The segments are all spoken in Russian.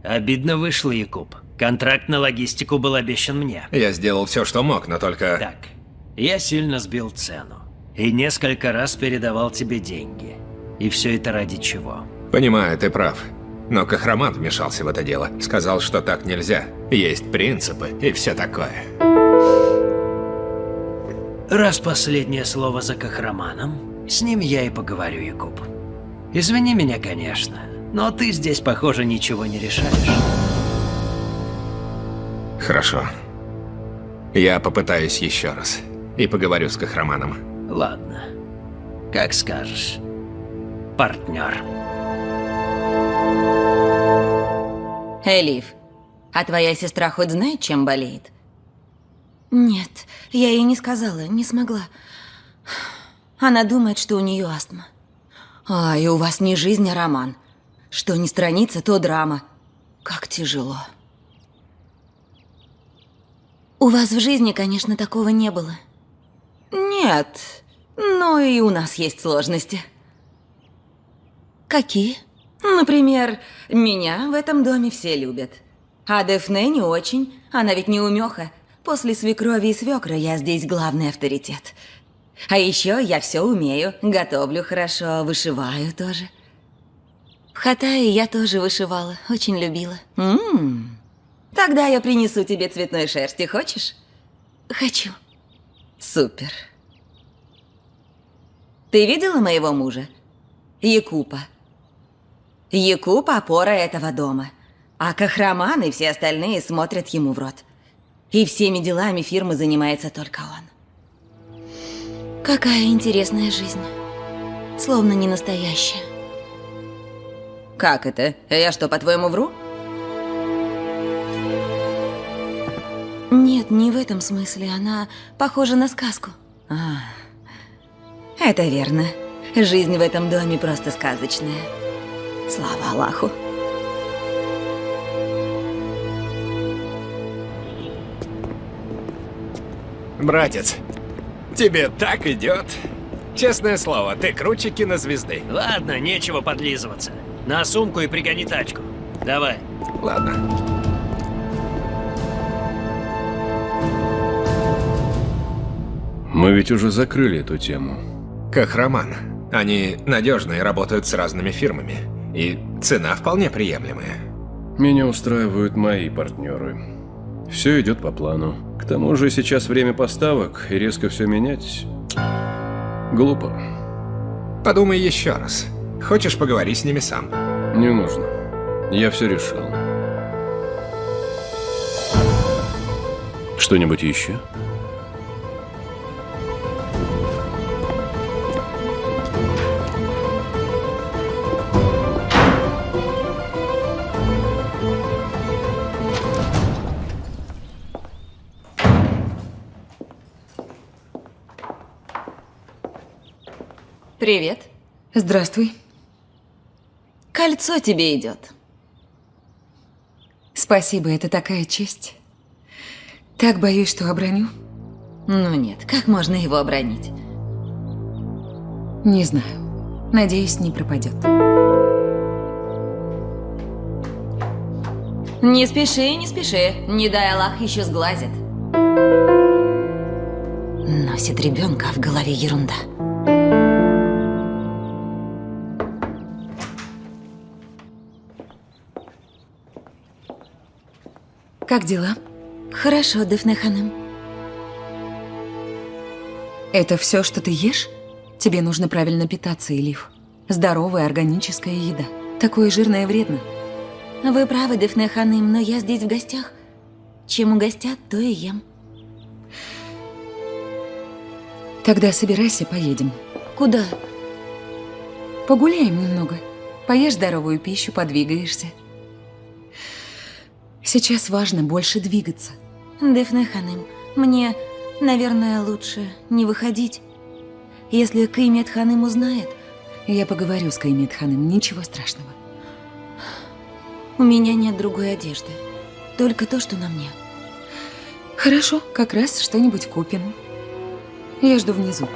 Обидно вышло, Якуб. Контракт на логистику был обещан мне. Я сделал все, что мог, но только... Так, я сильно сбил цену. И несколько раз передавал тебе деньги. И все это ради чего? Понимаю, ты прав. Но Кахраман вмешался в это дело. Сказал, что так нельзя. Есть принципы и все такое. Раз последнее слово за Кахраманом, с ним я и поговорю, Якуб. Извини меня, конечно, но ты здесь, похоже, ничего не решаешь. Хорошо. Я попытаюсь еще раз. И поговорю с Кахраманом. Ладно. Как скажешь, партнер. Элиф, а твоя сестра хоть знает, чем болеет? Нет, я ей не сказала, не смогла. Она думает, что у нее астма. А, и у вас не жизнь, а роман. Что не страница, то драма. Как тяжело. У вас в жизни, конечно, такого не было. Нет, но и у нас есть сложности. Какие? Например, меня в этом доме все любят. А Дефне не очень. Она ведь неумеха. После свекрови и свекра я здесь главный авторитет. А еще я все умею. Готовлю хорошо, вышиваю тоже. В Хаттайе я тоже вышивала, очень любила. Тогда я принесу тебе цветной шерсти, хочешь? Хочу. Супер. Ты видела моего мужа? Якупа. Якуб – опора этого дома. А Кахраман и все остальные смотрят ему в рот. И всеми делами фирмы занимается только он. Какая интересная жизнь. Словно не настоящая. Как это? Я что, по-твоему, вру? Нет, не в этом смысле. Она похожа на сказку. Это верно. Жизнь в этом доме просто сказочная. Слава Аллаху. Братец, тебе так идет. Честное слово, ты круче кинозвезды. Ладно, нечего подлизываться. На сумку и пригони тачку. Давай. Ладно. Мы ведь уже закрыли эту тему. Кахраман. Они надежные, работают с разными фирмами. И цена вполне приемлемая. Меня устраивают мои партнеры. Все идет по плану. К тому же сейчас время поставок, и резко все менять глупо. Подумай еще раз. Хочешь, поговори с ними сам? Не нужно. Я все решил. Что-нибудь еще? Привет. Здравствуй. Кольцо тебе идет. Спасибо, это такая честь. Так боюсь, что оброню. Ну нет, как можно его обронить? Не знаю. Надеюсь, не пропадет. Не спеши, не спеши. Не дай Аллах, еще сглазит. Носит ребенка, а в голове ерунда. Как дела? Хорошо, Дефне ханым. Это все, что ты ешь? Тебе нужно правильно питаться, Элиф. Здоровая, органическая еда. Такое жирное вредно. Вы правы, Дефне ханым, но я здесь в гостях. Чем угостят, то и ем. Тогда собирайся, поедем. Куда? Погуляем немного. Поешь здоровую пищу, подвигаешься. Сейчас важно больше двигаться. Дефне ханым, мне, наверное, лучше не выходить. Если Каймет ханым узнает... Я поговорю с Каймет ханым, ничего страшного. У меня нет другой одежды. Только то, что на мне. Хорошо, как раз что-нибудь купим. Я жду внизу.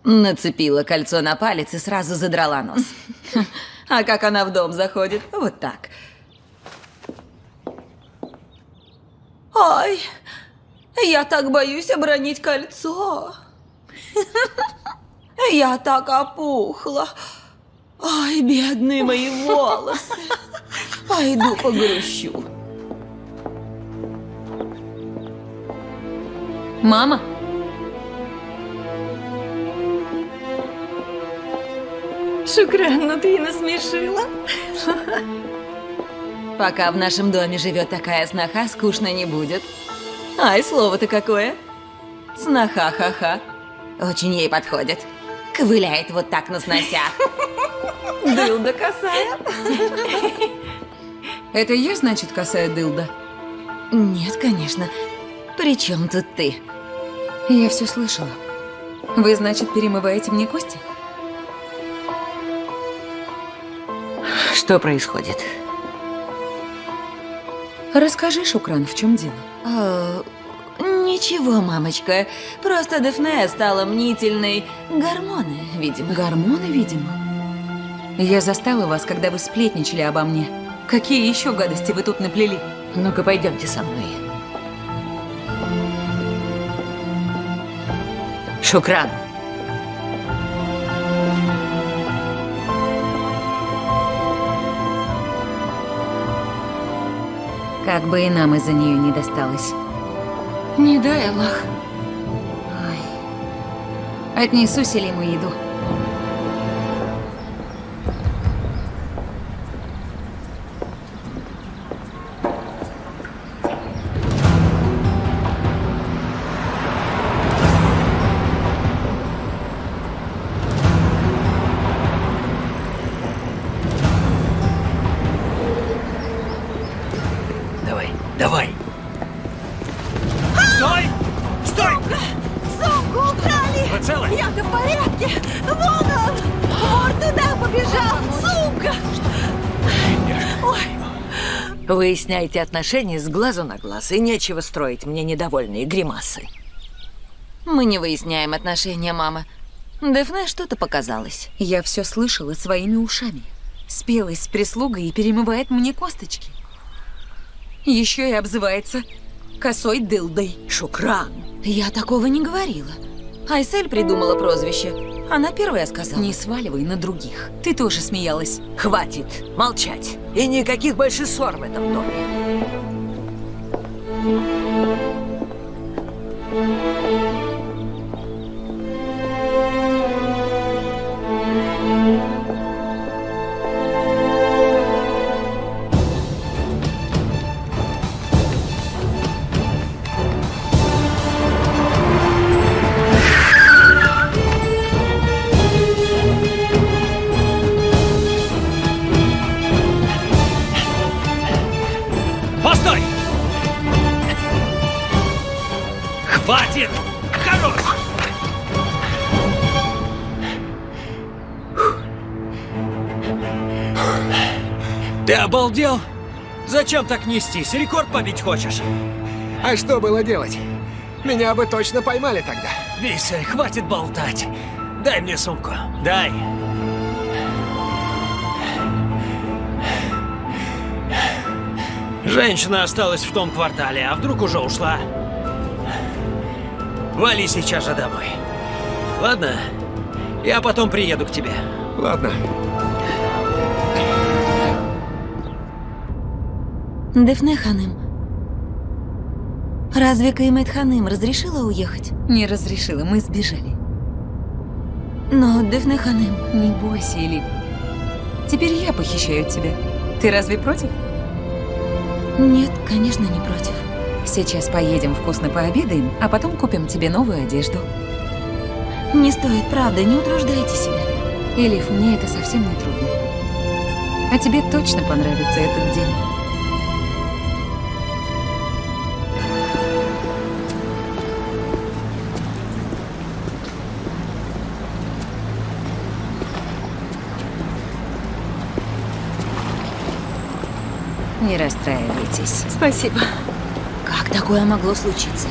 Нацепила кольцо на палец и сразу задрала нос. А как она в дом заходит? Вот так. Ой, я так боюсь обронить кольцо. Я так опухла. Ой, бедные мои волосы. Пойду погрущу. Мама? Шукран, ну ты и насмешила. Пока в нашем доме живет такая сноха, скучно не будет. Ай, слово-то какое. Сноха-ха-ха. Очень ей подходит. Ковыляет вот так на сносях. Дылда косая. Это я, значит, косая дылда? Нет, конечно. При чем тут ты? Я все слышала. Вы, значит, перемываете мне кости? Что происходит? Расскажи, Шукран, в чем дело? Ничего, мамочка. Просто Дефне стала мнительной. Гормоны, видимо. Гормоны, видимо. Я застала вас, когда вы сплетничали обо мне. Какие еще гадости вы тут наплели? Ну-ка, пойдемте со мной. Шукран. Как бы и нам из-за нее не досталось. Не дай, Аллах. Ой. Отнесу Селиму еду. Давай, давай. Стой! Стой! Сумку украли! Вы целы? Я-то в порядке! Вон он! Вор туда побежал! Сумка! Выясняйте отношения с глазу на глаз, и нечего строить мне недовольные гримасы. Мы не выясняем отношения, мама. Дефне что-то показалось. Я все слышала своими ушами. Спелась с прислугой и перемывает мне косточки. Еще и обзывается косой дылдой. Шукран! Я такого не говорила. Айсель придумала прозвище. Она первая сказала. Не сваливай на других. Ты тоже смеялась. Хватит молчать! И никаких больше ссор в этом доме. Постой! Хватит! Хорош! Ты обалдел? Зачем так нестись? Рекорд побить хочешь? А что было делать? Меня бы точно поймали тогда. Висель, хватит болтать. Дай мне сумку. Дай. Женщина осталась в том квартале, а вдруг уже ушла. Вали сейчас же домой. Ладно? Я потом приеду к тебе. Ладно. Дефне ханым. Разве Каймет ханым разрешила уехать? Не разрешила, мы сбежали. Но Дефне ханым... Не бойся, Элиф. Теперь я похищаю тебя. Ты разве против? Нет, конечно, не против. Сейчас поедем вкусно пообедаем, а потом купим тебе новую одежду. Не стоит, правда, не утруждайте себя. Элиф, мне это совсем не трудно. А тебе точно понравится этот день. Не расстраивайтесь. Спасибо. Как такое могло случиться?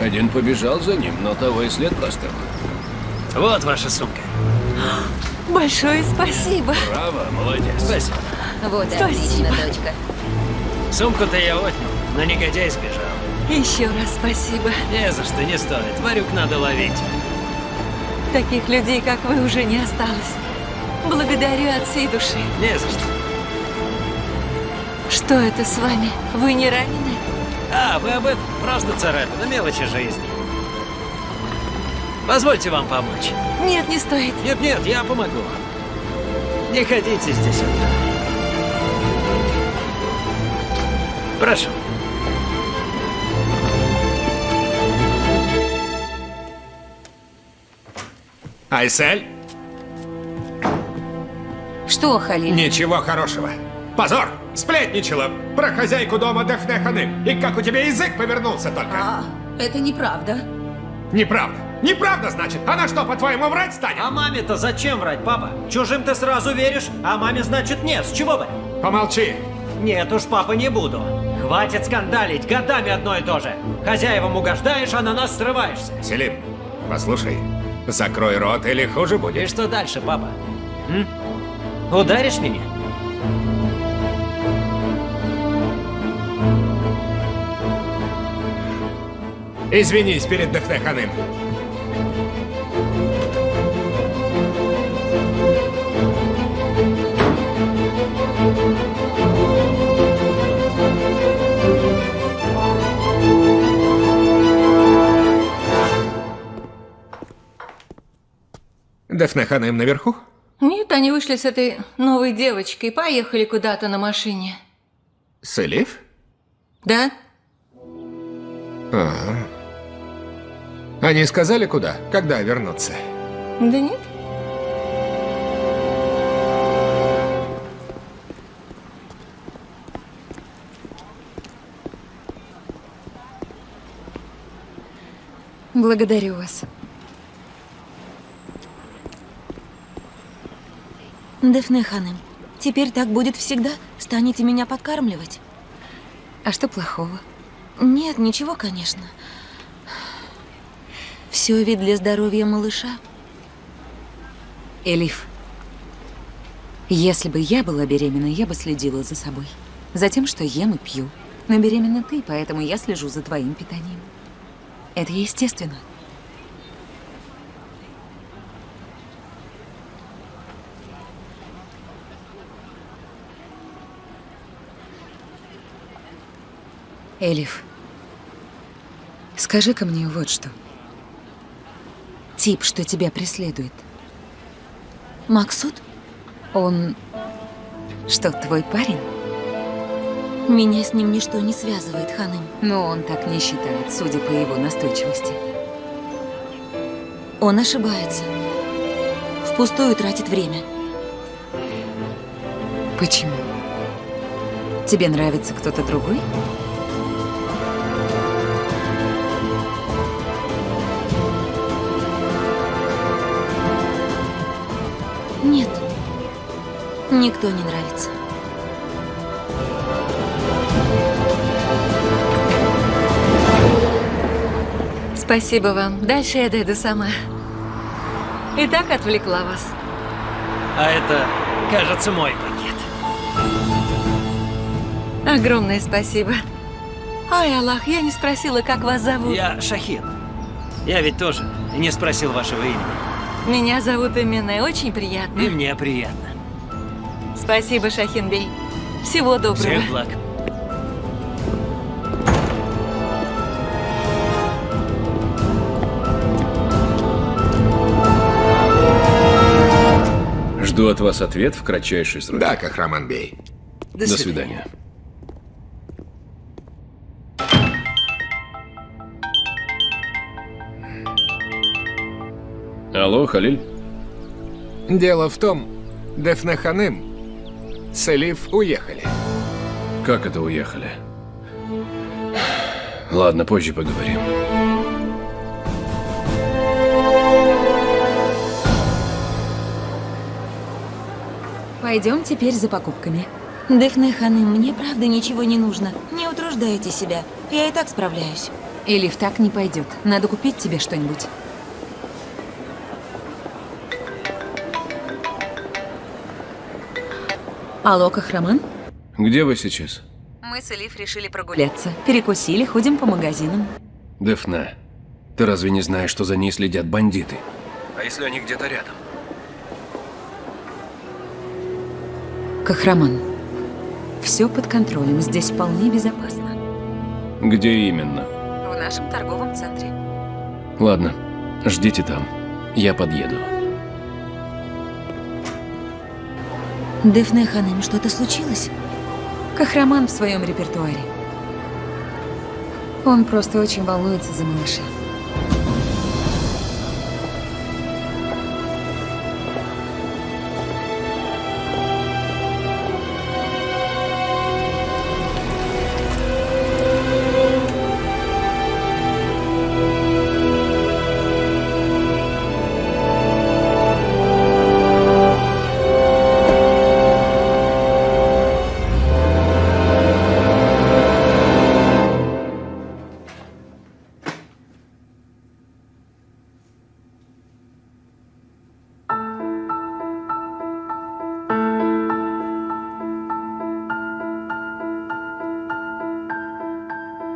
Один побежал за ним, но того и след простыл. Вот ваша сумка. Большое спасибо. Браво, молодец. Спасибо. Вот и Спасибо. отлично, дочка. Сумку-то я отнял, но негодяй сбежал. Еще раз спасибо. Не за что, не стоит. Тварюк надо ловить. Таких людей, как вы, уже не осталось. Благодарю от всей души. Не за что. Что это с вами? Вы не ранены? А, вы об этом? Просто царапина, мелочи жизни. Позвольте вам помочь. Нет, не стоит. Нет, я помогу. Не ходите здесь одна. Прошу. Айсель? Что, Халиль? Ничего хорошего. Позор! Сплетничала про хозяйку дома Дефне Ханым. И как у тебя язык повернулся только? Это неправда. Неправда. Неправда, значит. Она что, по-твоему, врать станет? А маме-то зачем врать, папа? Чужим ты сразу веришь, а маме, значит, нет. С чего бы? Помолчи. Нет уж, папа, не буду. Хватит скандалить, годами одно и то же. Хозяевам угождаешь, а на нас срываешься. Селим, послушай. Закрой рот, или хуже И будет. что дальше, папа? М? Ударишь меня? Извинись перед Дефне Ханым. Дефне Ханым наверху? Нет, они вышли с этой новой девочкой, поехали куда-то на машине. Селив? Да? Они сказали, куда? Когда вернуться? Да нет. Благодарю вас. Дефне Ханым, теперь так будет всегда? Станете меня подкармливать? А что плохого? Нет, ничего, конечно. Все ведь для здоровья малыша. Элиф, если бы я была беременна, я бы следила за собой. За тем, что ем и пью. Но беременна ты, поэтому я слежу за твоим питанием. Это естественно. Элиф, скажи-ка мне вот что. Тип, что тебя преследует, Максут? он... Что, твой парень? Меня с ним ничто не связывает, Ханым. Но он так не считает, судя по его настойчивости. Он ошибается. Впустую тратит время. Почему? Тебе нравится кто-то другой? Нет. Никто не нравится. Спасибо вам. Дальше я дойду сама. И так отвлекла вас. А это, кажется, мой пакет. Огромное спасибо. Ой, Аллах, я не спросила, как вас зовут. Я Шахин. Я ведь тоже не спросил вашего имени. Меня зовут Эмине, очень приятно. И мне приятно. Спасибо, Шахин Бей. Всего доброго. Всех благ. Жду от вас ответ в кратчайшие сроки. Да, Кахраман Бей. До свидания. Алло, Халиль? Дело в том, Дефне Ханым, Селив уехали. Как это уехали? Ладно, позже поговорим. Пойдем теперь за покупками. Дефне Ханым, мне правда ничего не нужно. Не утруждайте себя. Я и так справляюсь. Элиф, так не пойдет. Надо купить тебе что-нибудь. Алло, Кахраман? Где вы сейчас? Мы с Элиф решили прогуляться. Перекусили, ходим по магазинам. Дефна, ты разве не знаешь, что за ней следят бандиты? А если они где-то рядом? Кахраман, все под контролем, здесь вполне безопасно. Где именно? В нашем торговом центре. Ладно, ждите там. Я подъеду. Дефне Ханым, что-то случилось? Кахраман в своем репертуаре. Он просто очень волнуется за малыша.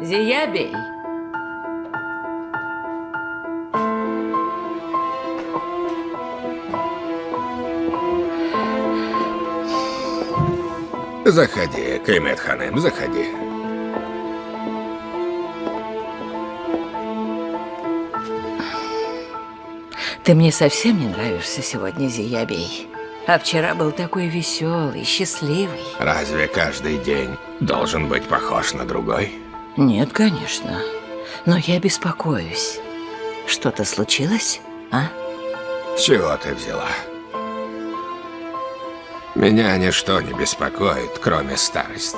Зиябей. Заходи, Каймет Ханым, заходи. Ты мне совсем не нравишься сегодня, Зиябей. А вчера был такой веселый, счастливый. Разве каждый день должен быть похож на другой? Нет, конечно. Но я беспокоюсь. Что-то случилось, а? С чего ты взяла? Меня ничто не беспокоит, кроме старости.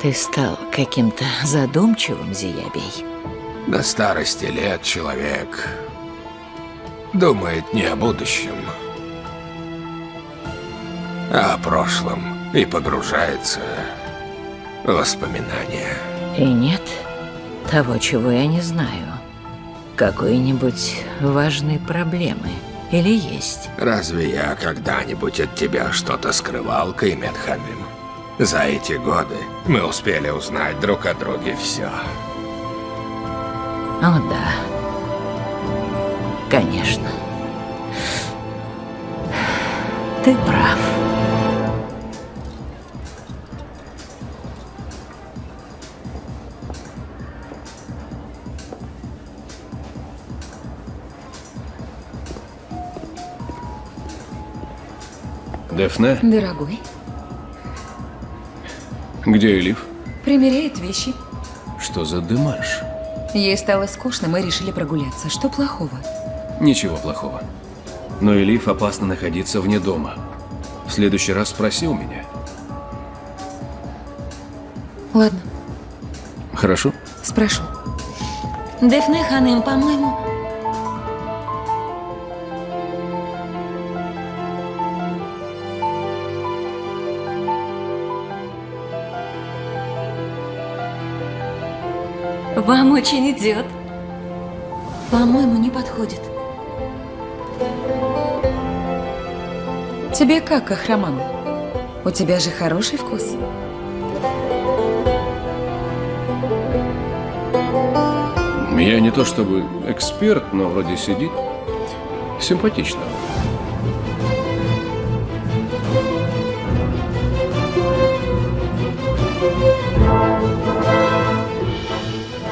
Ты стал каким-то задумчивым, Зиябей. На старости лет человек думает не о будущем, а о прошлом и погружается в воспоминания. И нет того, чего я не знаю. Какой-нибудь важной проблемы. Или есть? Разве я когда-нибудь от тебя что-то скрывал, Каймет Ханым? За эти годы мы успели узнать друг о друге все. О, да. Конечно. Ты прав. Дефне, Дорогой, где Элиф? примеряет вещи. Что за демарш? Ей стало скучно, мы решили прогуляться. Что плохого? Ничего плохого. Но Элиф опасно находиться вне дома. В следующий раз спроси у меня. Ладно, Хорошо? спрошу. Дефне Ханым, по-моему... Вам очень идет. По-моему, не подходит. Тебе как, Кахраман? У тебя же хороший вкус. Я не то чтобы эксперт, но вроде сидит. Симпатично.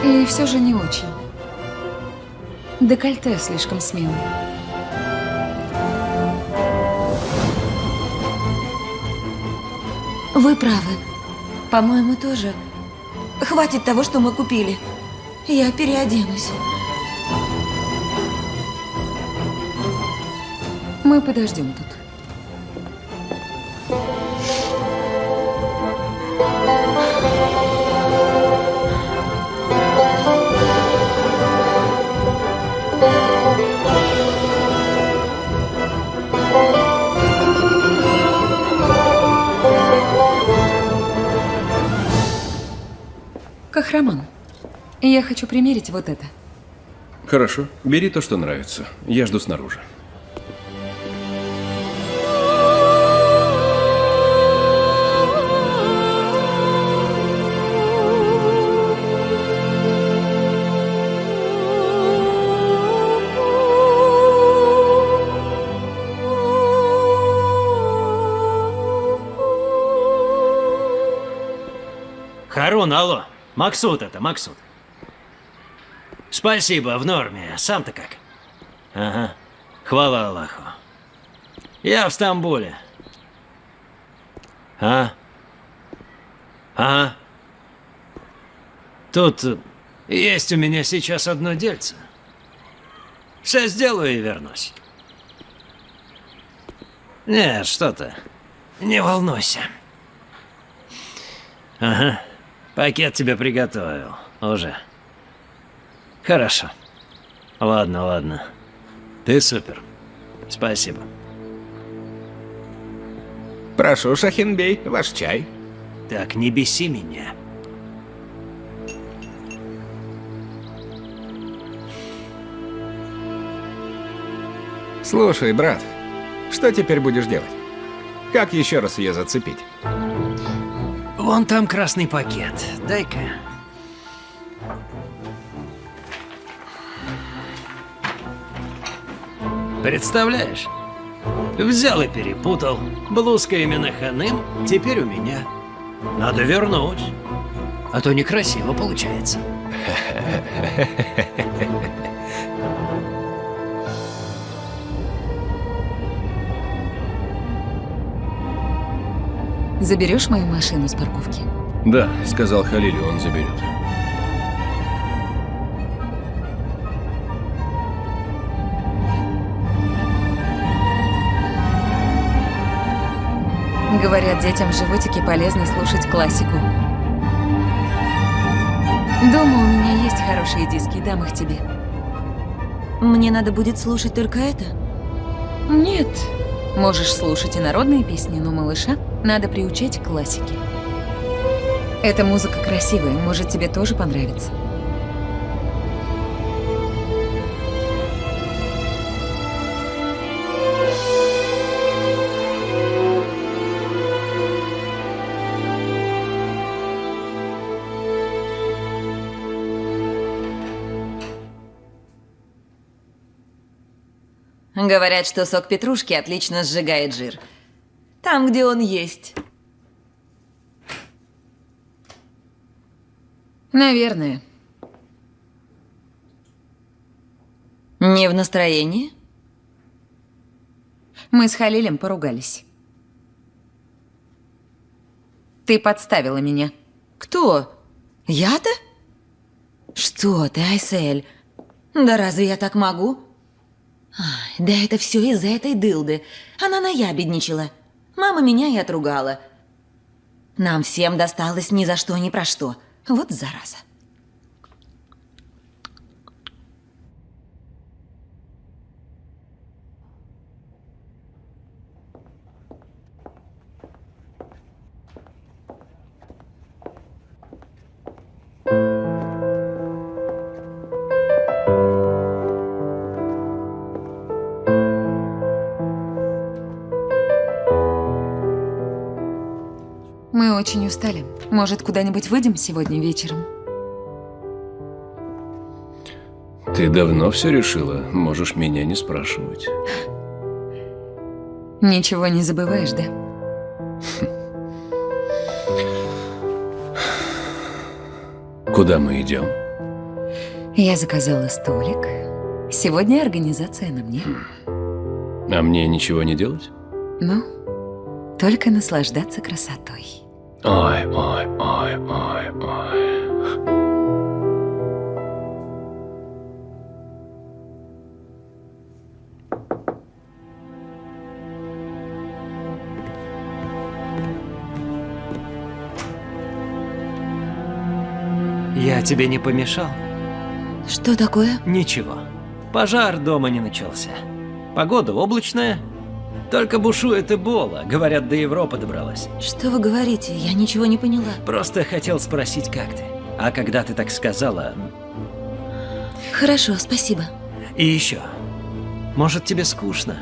И все же не очень. Декольте слишком смелый. Вы правы. По-моему, тоже. Хватит того, что мы купили. Я переоденусь. Мы подождем тут. Кахраман, я хочу примерить вот это. Хорошо. Бери то, что нравится. Я жду снаружи. Харун, алло. Максут это, Максут. Спасибо, в норме. Сам-то как? Ага. Хвала Аллаху. Я в Стамбуле. Ага. Тут есть у меня сейчас одно дельце. Все сделаю и вернусь. Нет, что ты. Не волнуйся. Ага. Пакет тебе приготовил. Уже. Хорошо. Ладно. Ты супер. Спасибо. Прошу, Шахинбей, ваш чай. Так, не беси меня. Слушай, брат, что теперь будешь делать? Как еще раз ее зацепить? Вон там красный пакет. Дай-ка. Представляешь? Взял и перепутал. Блузка именно Ханым, теперь у меня. Надо вернуть. А то некрасиво получается. Заберешь мою машину с парковки? Да, сказал Халиль, он заберет. Говорят, детям в животике полезно слушать классику. Дома у меня есть хорошие диски, дам их тебе. Мне надо будет слушать только это? Нет. Можешь слушать и народные песни, но малыша надо приучать к классике. Эта музыка красивая, может, тебе тоже понравится. Говорят, что сок петрушки отлично сжигает жир. Там, где он есть. Наверное. Не в настроении? Мы с Халилем поругались. Ты подставила меня. Кто? Я-то? Что ты, Айсель? Да разве я так могу? Ай, да это все из-за этой дылды. Она наябедничала. Мама меня и отругала. Нам всем досталось ни за что, ни про что. Вот зараза. Мы очень устали. Может, куда-нибудь выйдем сегодня вечером? Ты давно все решила? Можешь меня не спрашивать. Ничего не забываешь, да? Куда мы идем? Я заказала столик. Сегодня организация на мне. А мне ничего не делать? Ну, только наслаждаться красотой. Ой. Я тебе не помешал? Что такое? Ничего. Пожар дома не начался. Погода облачная. Только бушует Эбола. Говорят, до Европы добралась. Что вы говорите? Я ничего не поняла. Просто хотел спросить, как ты. А когда ты так сказала... Хорошо, спасибо. И еще. Может, тебе скучно?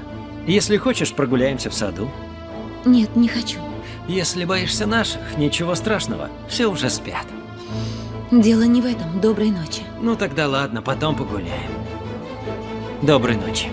Если хочешь, прогуляемся в саду. Нет, не хочу. Если боишься наших, ничего страшного. Все уже спят. Дело не в этом. Доброй ночи. Ну тогда ладно, потом погуляем. Доброй ночи.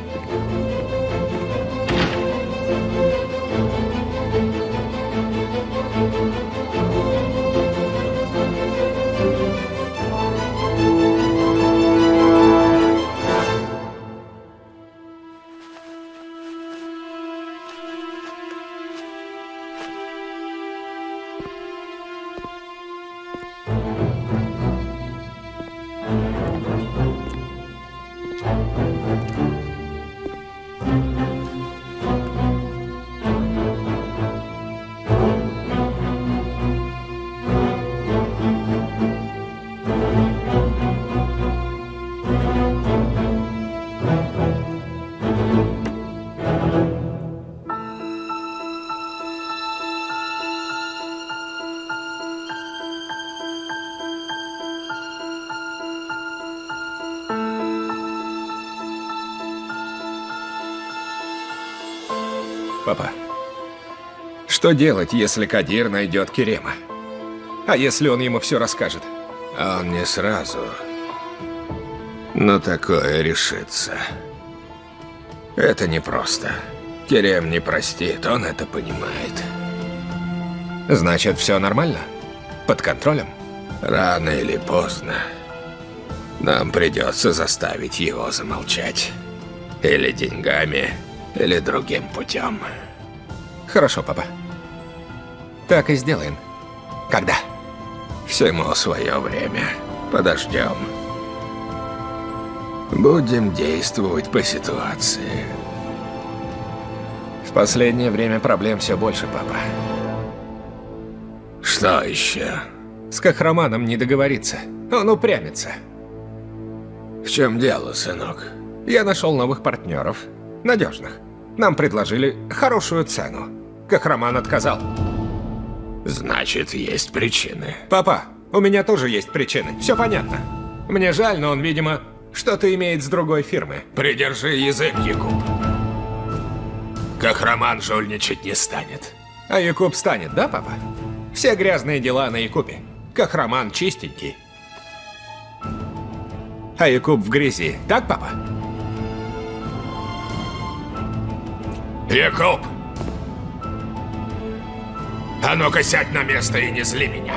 Папа, что делать, если Кадир найдет Керема? А если он ему все расскажет? Он не сразу. Но такое решится. Это непросто. Керем не простит, он это понимает. Значит, все нормально? Под контролем? Рано или поздно нам придется заставить его замолчать. Или деньгами, или другим путем. Хорошо, папа. Так и сделаем. Когда? Всему свое время. Подождем. Будем действовать по ситуации. В последнее время проблем все больше, папа. Что еще? С Кахраманом не договориться. Он упрямится. В чем дело, сынок? Я нашел новых партнеров. Надежных. Нам предложили хорошую цену. Кахраман отказал. Значит, есть причины. Папа, у меня тоже есть причины. Все понятно. Мне жаль, но он, видимо, что-то имеет с другой фирмы. Придержи язык, Якуб. Кахраман жульничать не станет. А Якуб станет, да, папа? Все грязные дела на Якубе. Кахраман чистенький. А Якуб в грязи, так, папа? Якуб! А ну-ка сядь на место и не зли меня.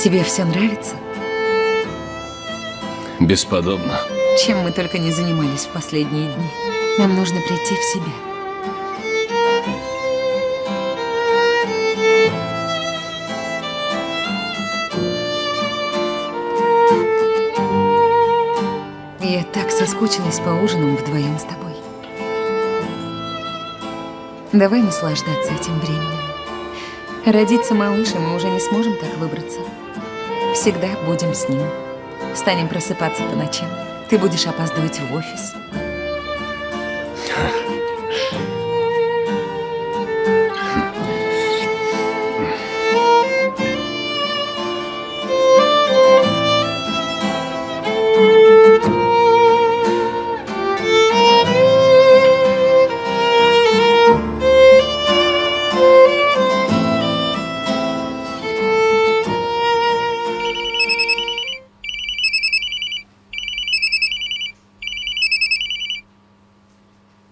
Тебе все нравится? Бесподобно. Чем мы только не занимались в последние дни. Нам нужно прийти в себя. Я так соскучилась по ужинам вдвоем с тобой. Давай наслаждаться этим временем. Родится малыш, и мы уже не сможем так выбраться. Всегда будем с ним. Станем просыпаться по ночам. Ты будешь опаздывать в офис.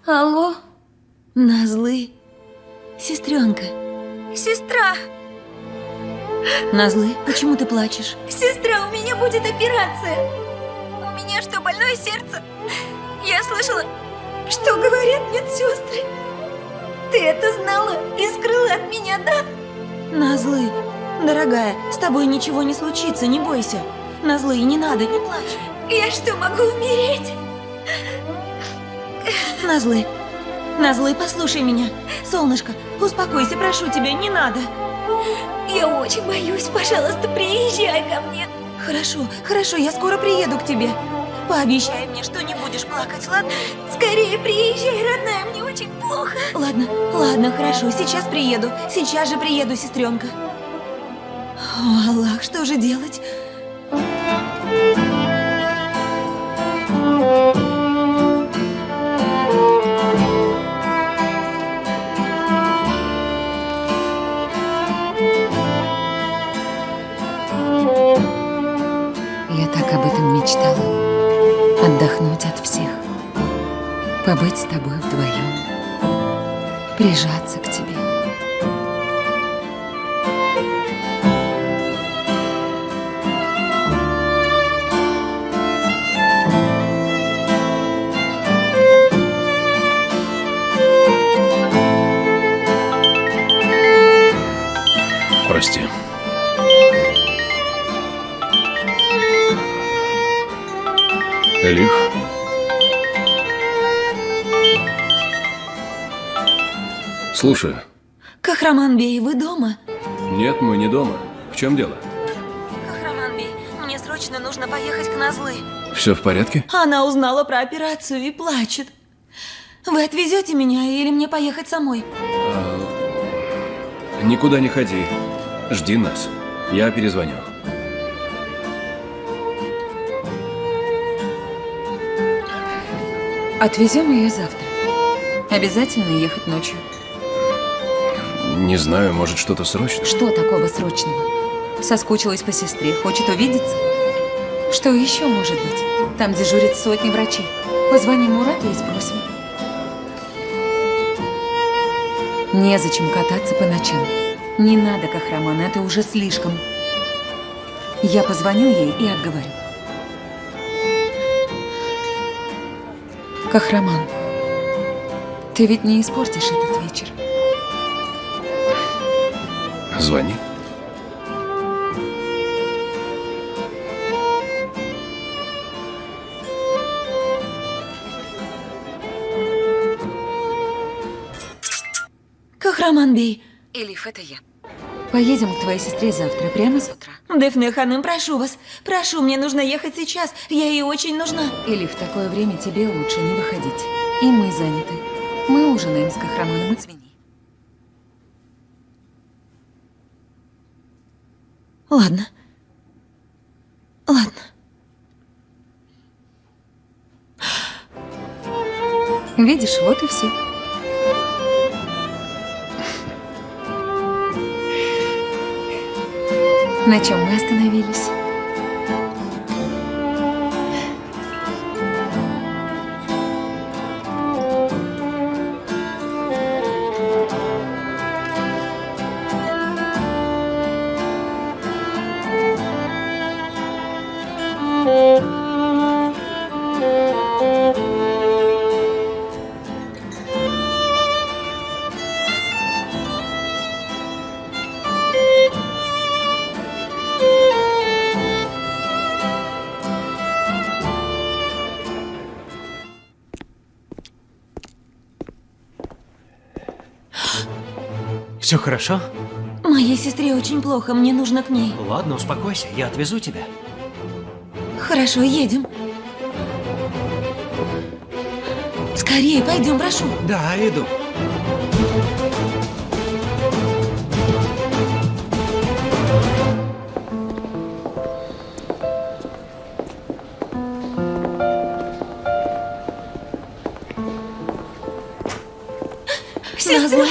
Алло? Назлы? Сестренка. Сестра, Назлы, почему ты плачешь? сестра, у меня будет операция. У меня что, больное сердце? Я слышала, что говорят медсестры. Ты это знала и скрыла от меня, да? Назлы, дорогая, с тобой ничего не случится, не бойся. Назлы, не надо, не плачь. Я что, могу умереть? Назлы, Назлы, послушай меня. Солнышко, успокойся, прошу тебя, не надо. Я очень боюсь. Пожалуйста, приезжай ко мне. Хорошо, хорошо, я скоро приеду к тебе. Пообещай мне, что не будешь плакать, ладно? Скорее приезжай, родная, мне очень плохо. Ладно, ладно, хорошо, сейчас приеду. Сейчас же приеду, сестренка. О, Аллах, что же делать? Я так об этом мечтала. Отдохнуть от всех. Побыть с тобой вдвоем. Прижаться к тебе. Прости. Элиф? Слушаю. Кахраман-бей, вы дома? Нет, мы не дома. В чем дело? Кахраман-бей, мне срочно нужно поехать к Назлы. Все в порядке? Она узнала про операцию и плачет. Вы отвезете меня или мне поехать самой? Никуда не ходи. Жди нас. Я перезвоню. Отвезем ее завтра. Обязательно ехать ночью. Не знаю, может, что-то срочное? Что такого срочного? Соскучилась по сестре, хочет увидеться? Что еще может быть? Там дежурит сотни врачей. Позвоним Мурату и спросим. Незачем кататься по ночам. Не надо, Кахраман, это уже слишком. Я позвоню ей и отговорю. Кахраман, ты ведь не испортишь этот вечер. Звони. Кахраман-бей. Элиф, это я. Поедем к твоей сестре завтра, прямо с утра. Дефне ханым, прошу вас. Прошу, мне нужно ехать сейчас. Я ей очень нужна. Элиф, в такое время тебе лучше не выходить. И мы заняты. Мы ужинаем с Кахраманом, извини. Ладно. Ладно. Видишь, вот и все. На чем мы остановились? Все хорошо? Моей сестре очень плохо, мне нужно к ней. Ладно, успокойся, я отвезу тебя. Хорошо, едем. Скорее, пойдем, прошу. Да, иду. Назлы.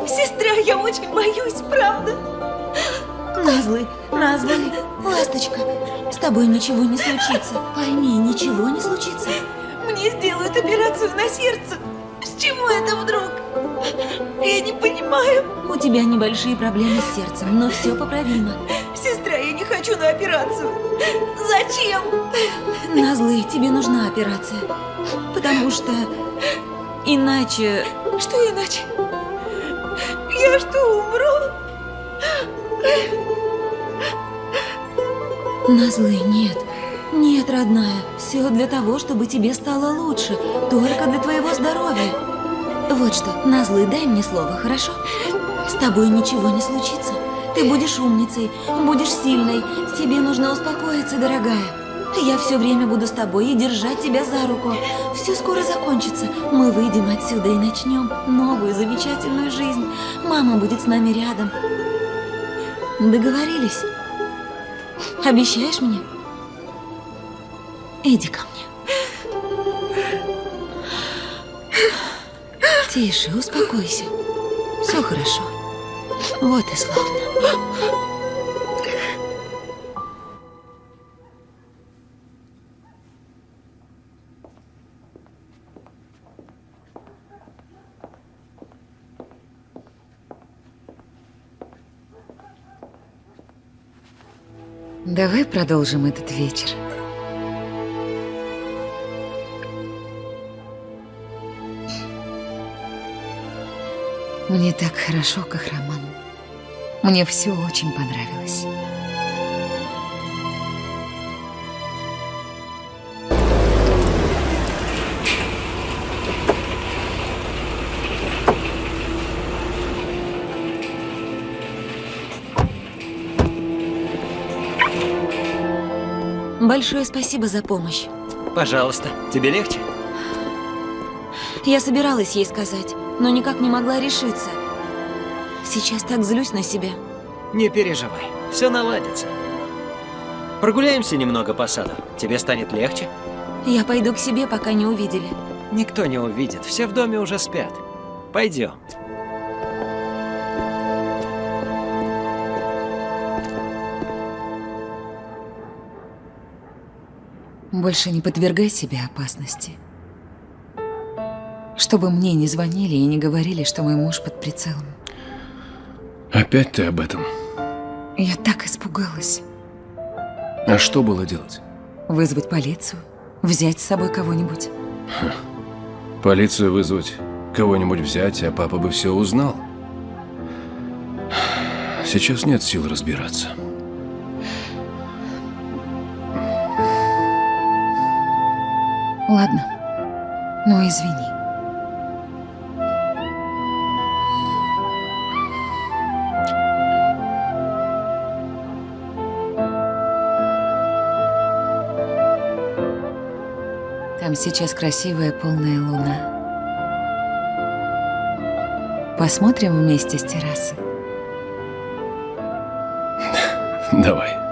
Сестра, я очень боюсь, правда. Назлы, Назлы, ласточка, с тобой ничего не случится. Пойми, ничего не случится. Мне сделают операцию на сердце. С чего это вдруг? Я не понимаю. У тебя небольшие проблемы с сердцем, но все поправимо. Сестра, я не хочу на операцию. Зачем? Назлы, тебе нужна операция. Потому что иначе... Что иначе? Я что, умру? Назлы, нет. Нет, родная, все для того, чтобы тебе стало лучше. Только для твоего здоровья. Вот что, Назлы, дай мне слово, хорошо? С тобой ничего не случится. Ты будешь умницей, будешь сильной. Тебе нужно успокоиться, дорогая. Я все время буду с тобой и держать тебя за руку. Все скоро закончится. Мы выйдем отсюда и начнем новую замечательную жизнь. Мама будет с нами рядом. Договорились? Обещаешь мне? Иди ко мне. Тише, успокойся. Все хорошо. Вот и славно. Давай продолжим этот вечер. Мне так хорошо, Кахраман. Мне все очень понравилось. Большое спасибо за помощь. Пожалуйста, тебе легче? Я собиралась ей сказать, но никак не могла решиться. Сейчас так злюсь на себя. Не переживай, все наладится. Прогуляемся немного по саду. Тебе станет легче? Я пойду к себе, пока не увидели. Никто не увидит, все в доме уже спят. Пойдем. Больше не подвергай себя опасности. Чтобы мне не звонили и не говорили, что мой муж под прицелом. Опять ты об этом? Я так испугалась. А что было делать? Вызвать полицию? Взять с собой кого-нибудь? Полицию вызвать, кого-нибудь взять, а папа бы все узнал. Сейчас нет сил разбираться. Ладно, но извини. Там сейчас красивая полная луна. Посмотрим вместе с террасы. Давай.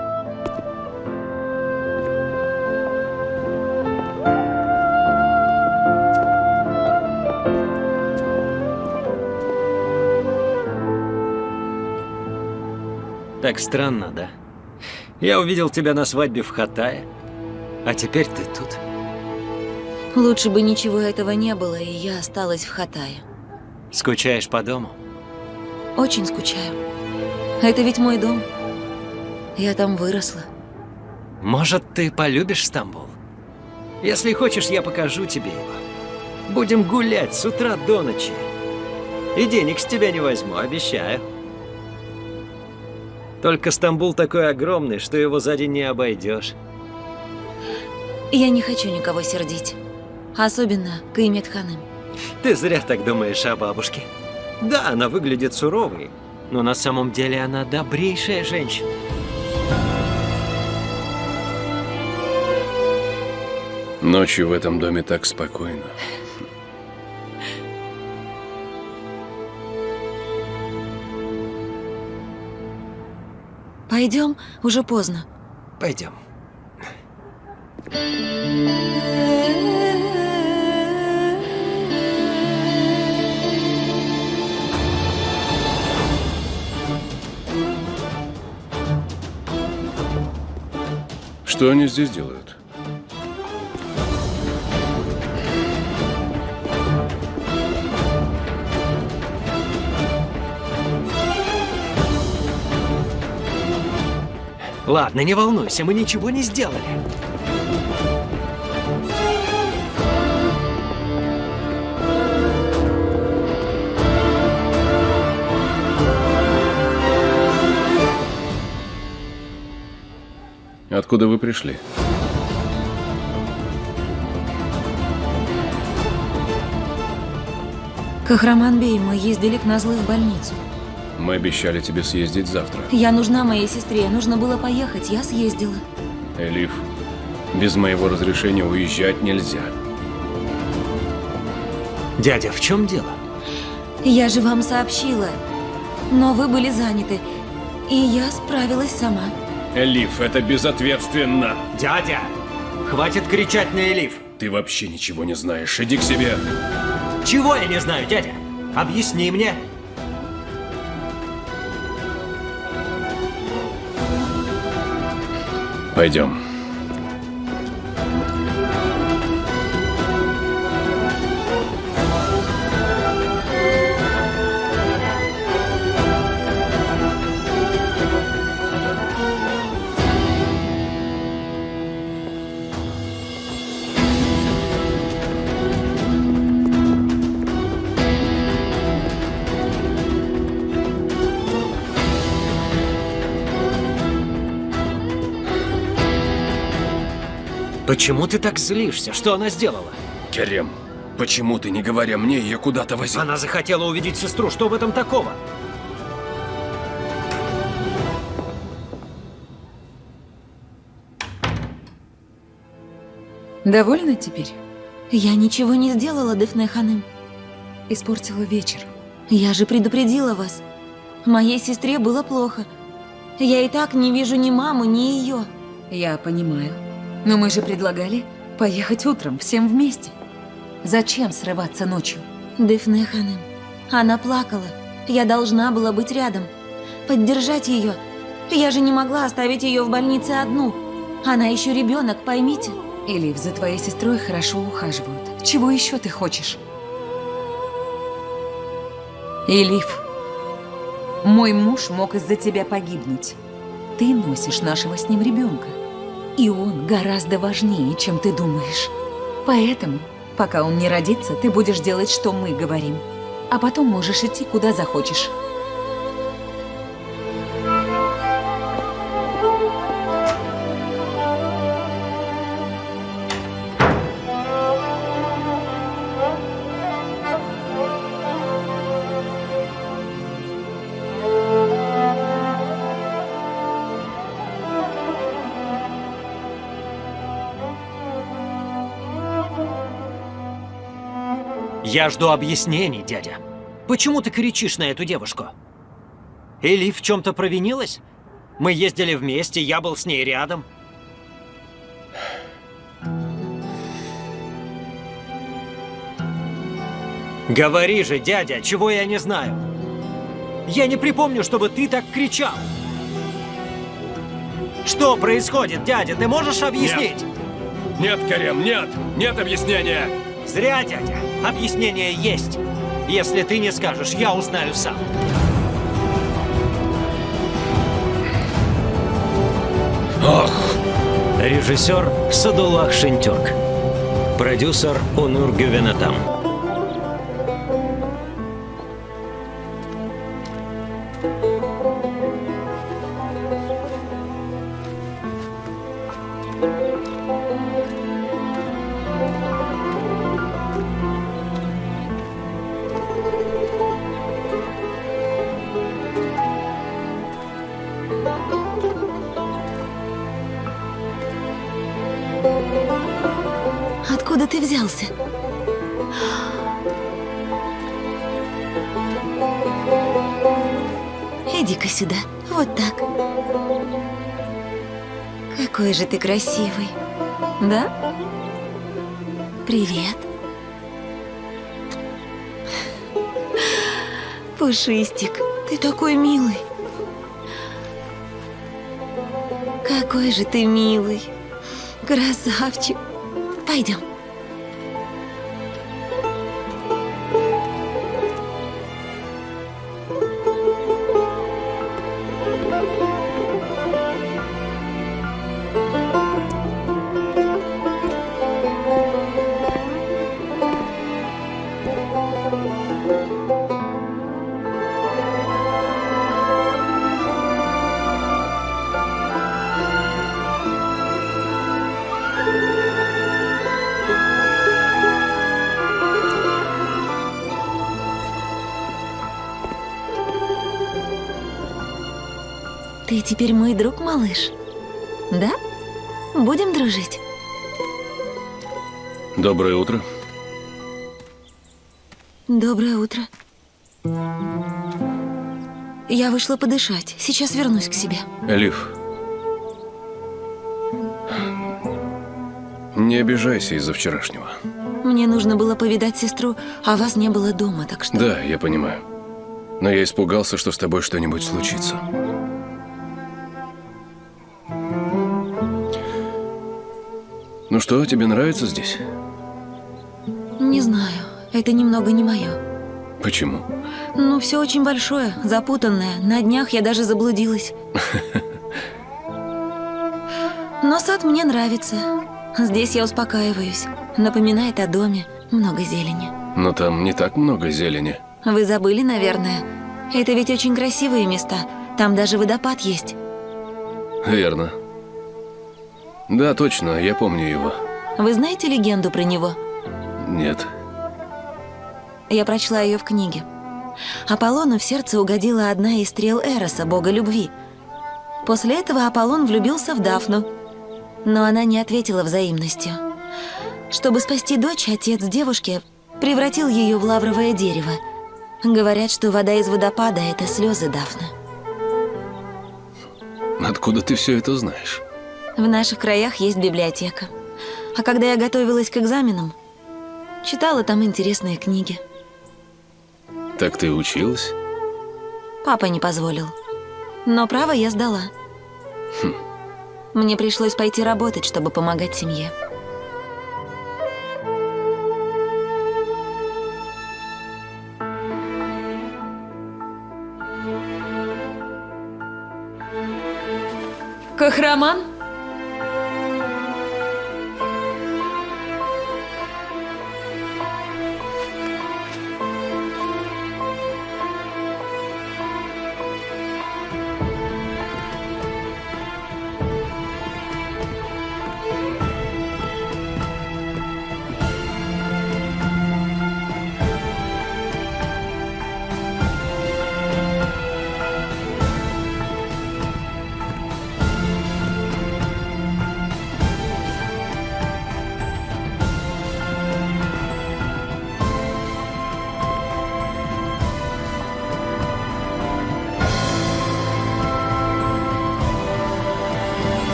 Так странно, да? Я увидел тебя на свадьбе в Хаттае, а теперь ты тут. Лучше бы ничего этого не было, и я осталась в Хаттае. Скучаешь по дому? Очень скучаю. Это ведь мой дом. Я там выросла. Может, ты полюбишь Стамбул? Если хочешь, я покажу тебе его. Будем гулять с утра до ночи. И денег с тебя не возьму, обещаю. Только Стамбул такой огромный, что его за день не обойдешь. Я не хочу никого сердить. Особенно Кыймет Ханым. Ты зря так думаешь о бабушке. Да, она выглядит суровой, но на самом деле она добрейшая женщина. Ночью в этом доме так спокойно. Пойдем, уже поздно. Пойдем. Что они здесь делают? Ладно, не волнуйся, мы ничего не сделали. Откуда вы пришли? Кахраманбей, мы ездили к Назлы в больницу. Мы обещали тебе съездить завтра. Я нужна моей сестре, нужно было поехать, я съездила. Элиф, без моего разрешения уезжать нельзя. Дядя, в чем дело? Я же вам сообщила, но вы были заняты, и я справилась сама. Элиф, это безответственно. Дядя! Хватит кричать на Элиф! Ты вообще ничего не знаешь. Иди к себе. Чего я не знаю, дядя? Объясни мне. Пойдем. Почему ты так злишься? Что она сделала? Керем, почему ты, не говоря мне, ее куда-то возил? Она захотела увидеть сестру. Что в этом такого? Довольна теперь? Я ничего не сделала, Дефне Ханым. Испортила вечер. Я же предупредила вас. Моей сестре было плохо. Я и так не вижу ни маму, ни ее. Я понимаю. Но мы же предлагали поехать утром всем вместе. Зачем срываться ночью? Дефне Ханым. Она плакала. Я должна была быть рядом. Поддержать ее. Я же не могла оставить ее в больнице одну. Она еще ребенок, поймите. Элиф, за твоей сестрой хорошо ухаживают. Чего еще ты хочешь? Элиф, мой муж мог из-за тебя погибнуть. Ты носишь нашего с ним ребенка. И он гораздо важнее, чем ты думаешь. Поэтому, пока он не родится, ты будешь делать, что мы говорим. А потом можешь идти, куда захочешь. Я жду объяснений, дядя. Почему ты кричишь на эту девушку? Элиф в чем-то провинилась? Мы ездили вместе, я был с ней рядом. Говори же, дядя, чего я не знаю? Я не припомню, чтобы ты так кричал. Что происходит, дядя? Ты можешь объяснить? Нет, Керем, нет! Нет объяснения! Зря, дядя. Объяснение есть. Если ты не скажешь, я узнаю сам. Ох! Режиссер Садуллах Шентюрк. Продюсер Онур Гювенатам. Откуда ты взялся? Иди-ка сюда. Вот так. Какой же ты красивый. Да? Привет. Пушистик, ты такой милый. Какой же ты милый. Красавчик. Пойдем. Ты теперь мой друг, малыш? Да? Будем дружить? Доброе утро. Доброе утро. Я вышла подышать. Сейчас вернусь к себе. Лив. Не обижайся из-за вчерашнего. Мне нужно было повидать сестру, а вас не было дома, так что... Да, я понимаю. Но я испугался, что с тобой что-нибудь случится. Ну что, тебе нравится здесь? Не знаю. Это немного не мое. Почему? Ну, все очень большое, запутанное. На днях я даже заблудилась. Но сад мне нравится. Здесь я успокаиваюсь. Напоминает о доме. Много зелени. Но там не так много зелени. Вы забыли, наверное? Это ведь очень красивые места. Там даже водопад есть. Верно. Да, точно, я помню его. Вы знаете легенду про него? Нет. Я прочла ее в книге. Аполлону в сердце угодила одна из стрел Эроса, бога любви. После этого Аполлон влюбился в Дафну, но она не ответила взаимностью. Чтобы спасти дочь, отец девушки превратил ее в лавровое дерево. Говорят, что вода из водопада – это слезы Дафны. Откуда ты все это знаешь? В наших краях есть библиотека. А когда я готовилась к экзаменам, читала там интересные книги. Так ты училась? Папа не позволил. Но право я сдала. Мне пришлось пойти работать, чтобы помогать семье. Кахраман?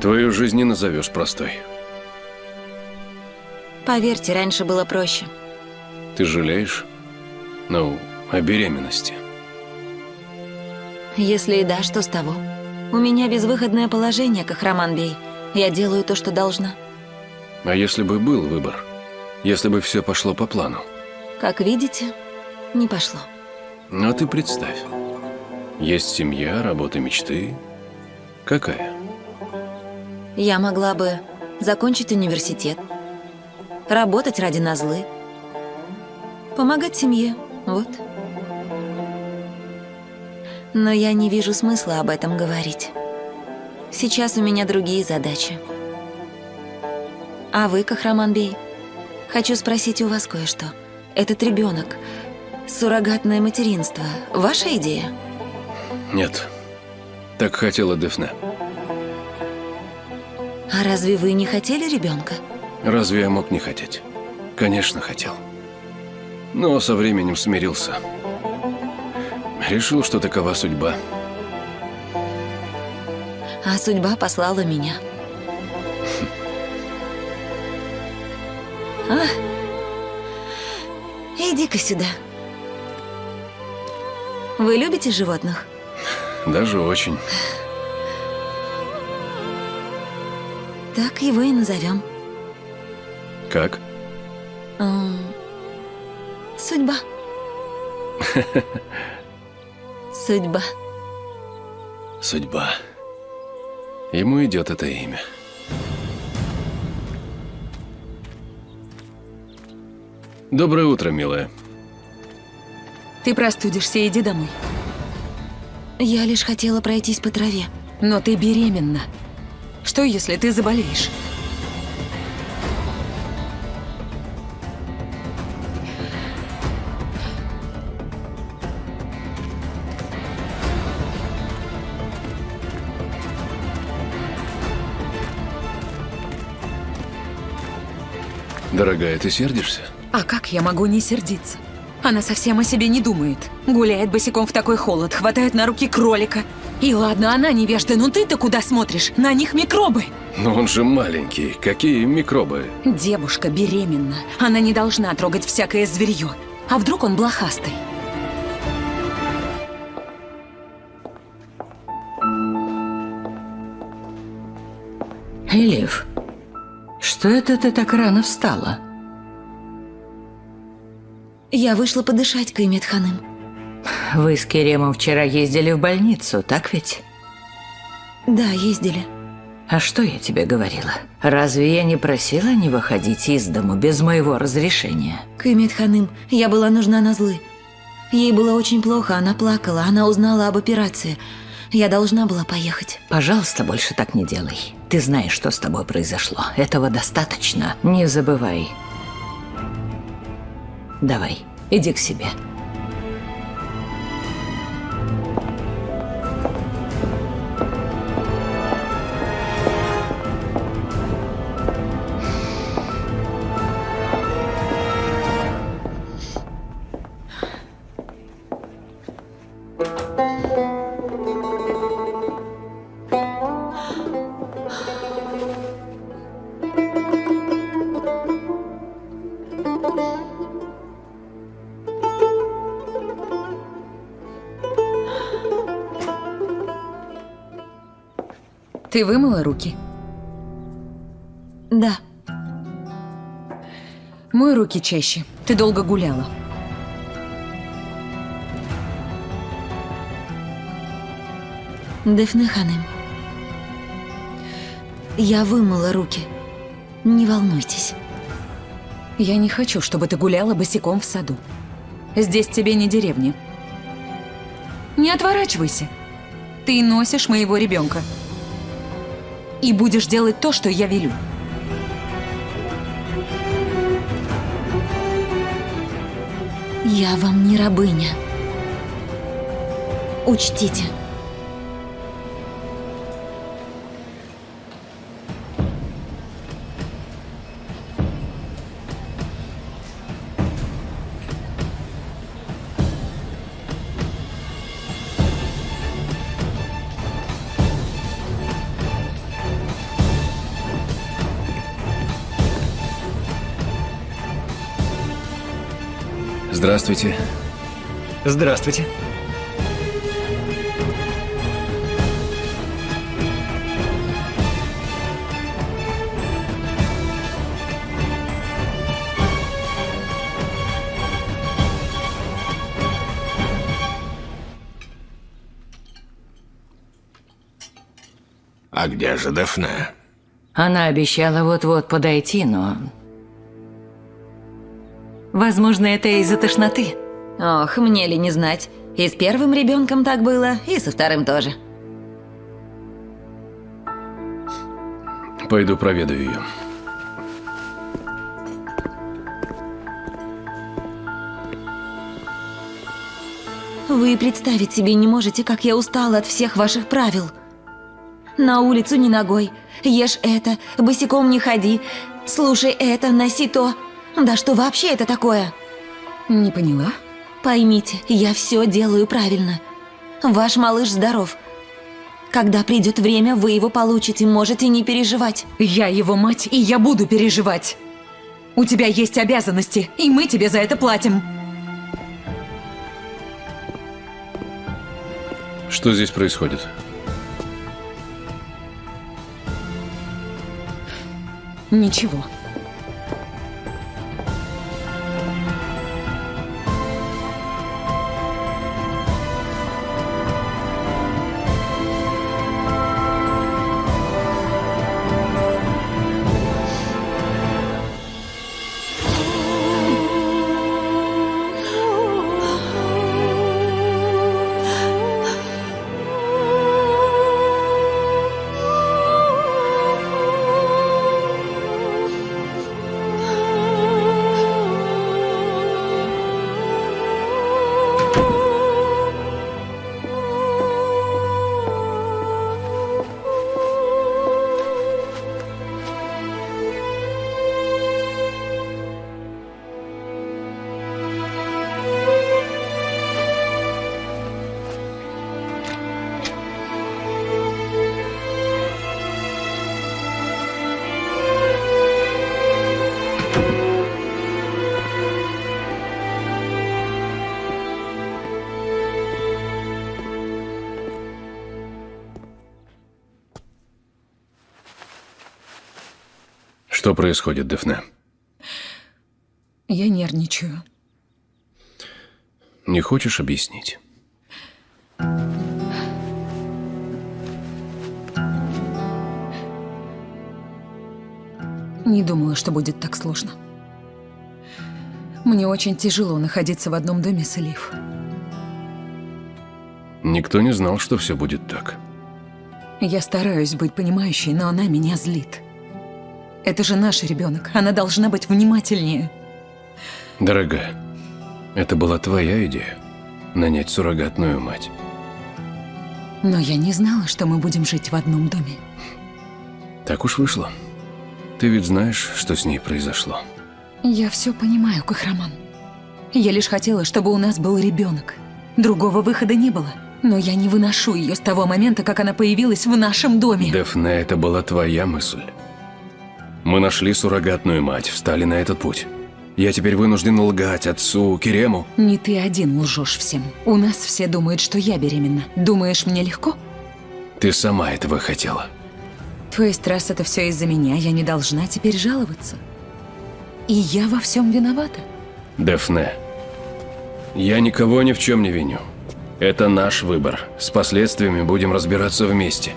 Твою жизнь не назовешь простой. Поверьте, раньше было проще. Ты жалеешь? Ну, о беременности. Если и да, что с того? У меня безвыходное положение, Кахраман Бей. Я делаю то, что должна. А если бы был выбор? Если бы все пошло по плану? Как видите, не пошло. А ты представь. Есть семья, работа мечты. Какая? Я могла бы закончить университет, работать ради Назлы, помогать семье, вот. Но я не вижу смысла об этом говорить. Сейчас у меня другие задачи. А вы, Кахраман Бей, хочу спросить у вас кое-что. Этот ребенок, суррогатное материнство, ваша идея? Нет. Так хотела Дефне. А разве вы не хотели ребенка? Разве я мог не хотеть? Конечно, хотел. Но со временем смирился. Решил, что такова судьба. А судьба послала меня. А? Иди-ка сюда. Вы любите животных? Даже очень. Так его и назовем. Как? Судьба. Судьба. Судьба. Ему идет это имя. Доброе утро, милая. Ты простудишься, иди домой. Я лишь хотела пройтись по траве. Но ты беременна. Что, если ты заболеешь? Дорогая, ты сердишься? А как я могу не сердиться? Она совсем о себе не думает. Гуляет босиком в такой холод, хватает на руки кролика. И ладно, она невежда, но ты-то куда смотришь? На них микробы. Но он же маленький. Какие микробы? Девушка беременна. Она не должна трогать всякое зверье. А вдруг он блохастый? Элиф, что это ты так рано встала? Я вышла подышать, Каймет ханым. Вы с Керемом вчера ездили в больницу, так ведь? Да, ездили. А что я тебе говорила? Разве я не просила не выходить из дому без моего разрешения? Каймет ханым, я была нужна Назлы. Ей было очень плохо, она плакала, она узнала об операции. Я должна была поехать. Пожалуйста, больше так не делай. Ты знаешь, что с тобой произошло. Этого достаточно. Не забывай. Давай, иди к себе. Ты вымыла руки? Да. Мой руки чаще. Ты долго гуляла. Дефне ханым. Я вымыла руки. Не волнуйтесь. Я не хочу, чтобы ты гуляла босиком в саду. Здесь тебе не деревня. Не отворачивайся. Ты носишь моего ребенка. И будешь делать то, что я велю. Я вам не рабыня. Учтите. Здравствуйте. Здравствуйте. А где же Дефне? Она обещала вот-вот подойти, но... Возможно, это из-за тошноты. Ох, мне ли не знать. И с первым ребенком так было, и со вторым тоже. Пойду проведаю ее. Вы представить себе не можете, как я устала от всех ваших правил. На улицу ни ногой, ешь это, босиком не ходи, слушай это, носи то. Да что вообще это такое? Не поняла? Поймите, я все делаю правильно. Ваш малыш здоров. Когда придет время, вы его получите, можете не переживать. Я его мать, и я буду переживать. У тебя есть обязанности, и мы тебе за это платим. Что здесь происходит? Ничего. Что происходит, Дефне? Я нервничаю. Не хочешь объяснить? Не думала, что будет так сложно. Мне очень тяжело находиться в одном доме с Элиф. Никто не знал, что все будет так. Я стараюсь быть понимающей, но она меня злит. Это же наш ребенок. Она должна быть внимательнее. Дорогая, это была твоя идея – нанять суррогатную мать. Но я не знала, что мы будем жить в одном доме. Так уж вышло. Ты ведь знаешь, что с ней произошло. Я все понимаю, Кахраман. Я лишь хотела, чтобы у нас был ребенок. Другого выхода не было. Но я не выношу ее с того момента, как она появилась в нашем доме. Дефне, это была твоя мысль. Мы нашли суррогатную мать, встали на этот путь. Я теперь вынужден лгать отцу, Керему. Не ты один лжешь всем. У нас все думают, что я беременна. Думаешь, мне легко? Ты сама этого хотела. То есть, раз это все из-за меня, я не должна теперь жаловаться? И я во всем виновата? Дефне, я никого ни в чем не виню. Это наш выбор. С последствиями будем разбираться вместе.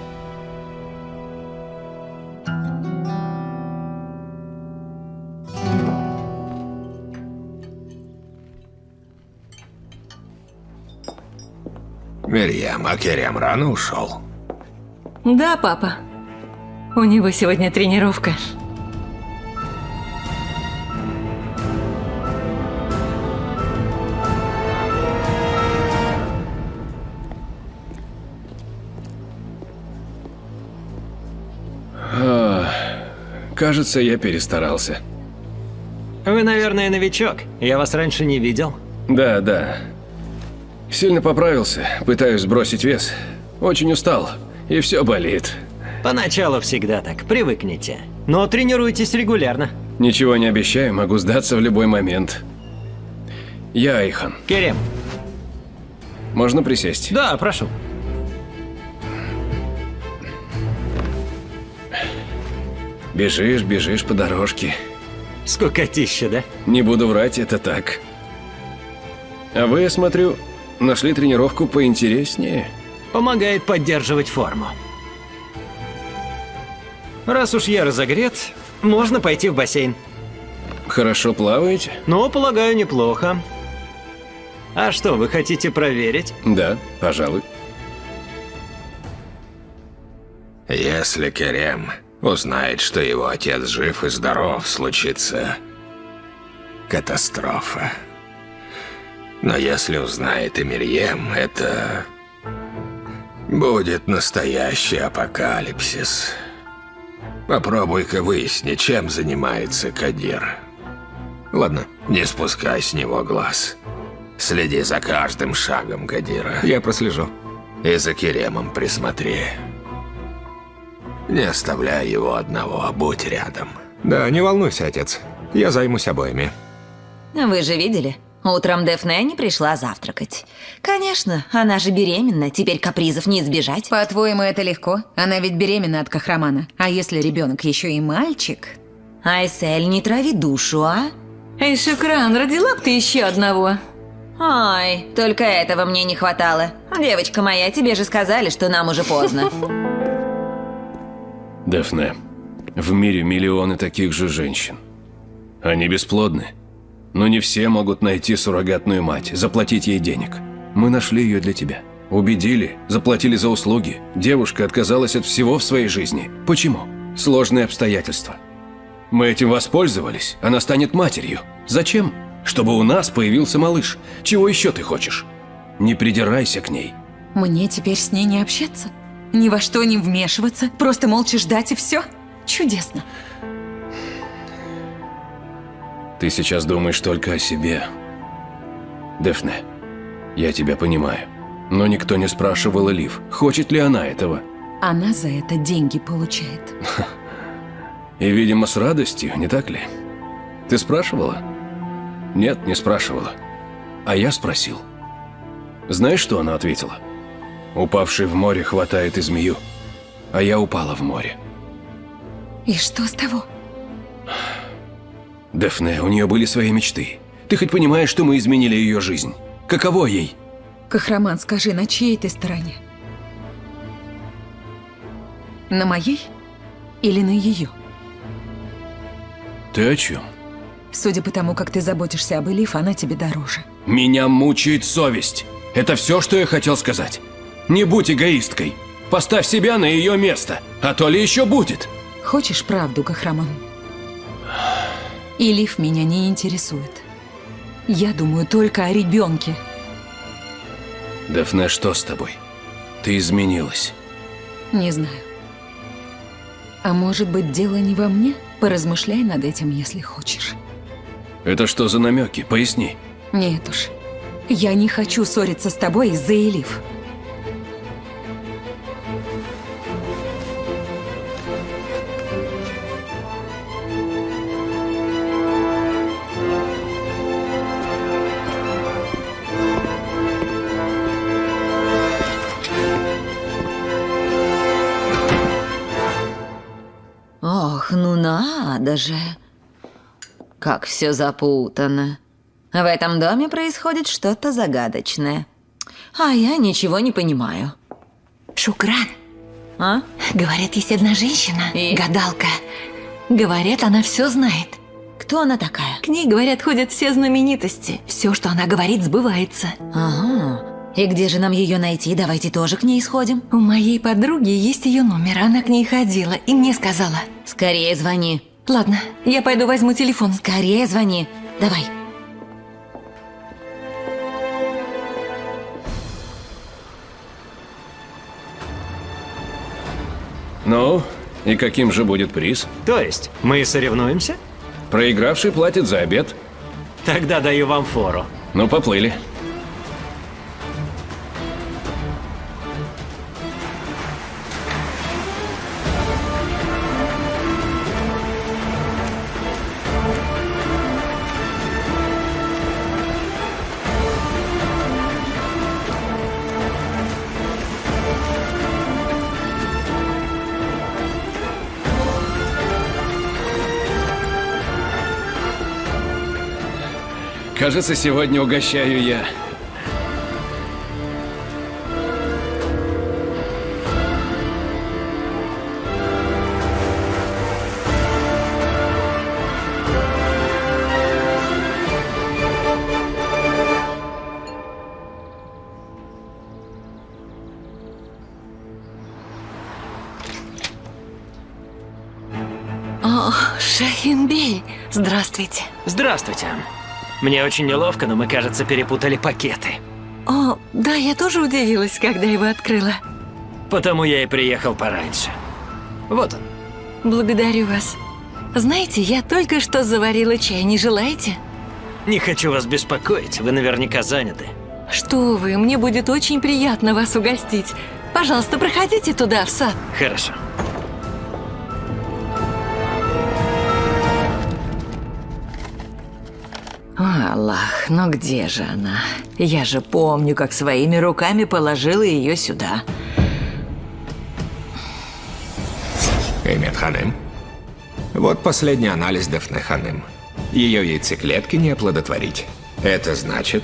Мирьям, а Керем рано ушел. Да, папа. У него сегодня тренировка. Кажется, я перестарался. Вы, наверное, новичок. Я вас раньше не видел. Да. Сильно поправился, пытаюсь сбросить вес. Очень устал, и все болит. Поначалу всегда так, привыкните. Но тренируйтесь регулярно. Ничего не обещаю, могу сдаться в любой момент. Я Айхан. Керем. Можно присесть? Да, прошу. Бежишь по дорожке. Скукотища, да? Не буду врать, это так. А вы, я смотрю, нашли тренировку поинтереснее? Помогает поддерживать форму. Раз уж я разогрет, можно пойти в бассейн. Хорошо плаваете? Ну, полагаю, неплохо. А что, вы хотите проверить? Да, пожалуй. Если Керем узнает, что его отец жив и здоров, случится катастрофа. Но если узнает и Мирьям, это будет настоящий апокалипсис. Попробуй-ка выясни, чем занимается Кадир. Ладно, не спускай с него глаз. Следи за каждым шагом Кадира. Я прослежу. И за Керемом присмотри. Не оставляй его одного, будь рядом. Да, не волнуйся, отец. Я займусь обоими. Вы же видели? Утром Дефне не пришла завтракать. Конечно, она же беременна, теперь капризов не избежать. По-твоему, это легко? Она ведь беременна от Кахрамана. А если ребенок еще и мальчик? Айсель, не трави душу, а? Эй, Шукран, родила б ты еще одного. Ай, только этого мне не хватало. Девочка моя, тебе же сказали, что нам уже поздно. Дефне, в мире миллионы таких же женщин. Они бесплодны. Но не все могут найти суррогатную мать, заплатить ей денег. Мы нашли ее для тебя. Убедили, заплатили за услуги. Девушка отказалась от всего в своей жизни. Почему? Сложные обстоятельства. Мы этим воспользовались, она станет матерью. Зачем? Чтобы у нас появился малыш. Чего еще ты хочешь? Не придирайся к ней. Мне теперь с ней не общаться? Ни во что не вмешиваться? Просто молча ждать и все? Чудесно. Ты сейчас думаешь только о себе. Дефне, я тебя понимаю. Но никто не спрашивал Элиф, хочет ли она этого. Она за это деньги получает. И, видимо, с радостью, не так ли? Ты спрашивала? Нет, не спрашивала. А я спросил. Знаешь, что она ответила? Упавший в море хватает и змею. А я упала в море. И что с того? Дефне, у нее были свои мечты. Ты хоть понимаешь, что мы изменили ее жизнь? Каково ей? Кахраман, скажи, на чьей ты стороне? На моей или на ее? Ты о чем? Судя по тому, как ты заботишься об Элиф, она тебе дороже. Меня мучает совесть. Это все, что я хотел сказать. Не будь эгоисткой. Поставь себя на ее место, а то ли еще будет. Хочешь правду, Кахраман? Элиф меня не интересует. Я думаю только о ребенке. Дефне, что с тобой? Ты изменилась. Не знаю. А может быть, дело не во мне? Поразмышляй над этим, если хочешь. Это что за намеки? Поясни. Нет уж. Я не хочу ссориться с тобой из-за Элиф. Ох, ну надо же. Как все запутано. В этом доме происходит что-то загадочное. А я ничего не понимаю. Шукран, А? говорят, есть одна женщина, И? гадалка. Говорят, она все знает. Кто она такая? К ней, говорят, ходят все знаменитости. Все, что она говорит, сбывается. Ага. И где же нам ее найти? Давайте тоже к ней сходим. У моей подруги есть ее номер, она к ней ходила и мне сказала. Скорее звони. Ладно, я пойду возьму телефон. Скорее звони. Давай. Ну, и каким же будет приз? То есть, мы соревнуемся? Проигравший платит за обед. Тогда даю вам фору. Ну, поплыли. Кажется, сегодня угощаю я. О, Шахинбей, здравствуйте. Здравствуйте. Мне очень неловко, но мы, кажется, перепутали пакеты. О, да, я тоже удивилась, когда его открыла. Потому я и приехал пораньше. Вот он. Благодарю вас. Знаете, я только что заварила чай, не желаете? Не хочу вас беспокоить, вы наверняка заняты. Что вы, мне будет очень приятно вас угостить. Пожалуйста, проходите туда, в сад. Хорошо. О, Аллах, ну где же она? Я же помню, как своими руками положила ее сюда. Эмет Ханым. Вот последний анализ Дефне Ханым. Ее яйцеклетки не оплодотворить. Это значит,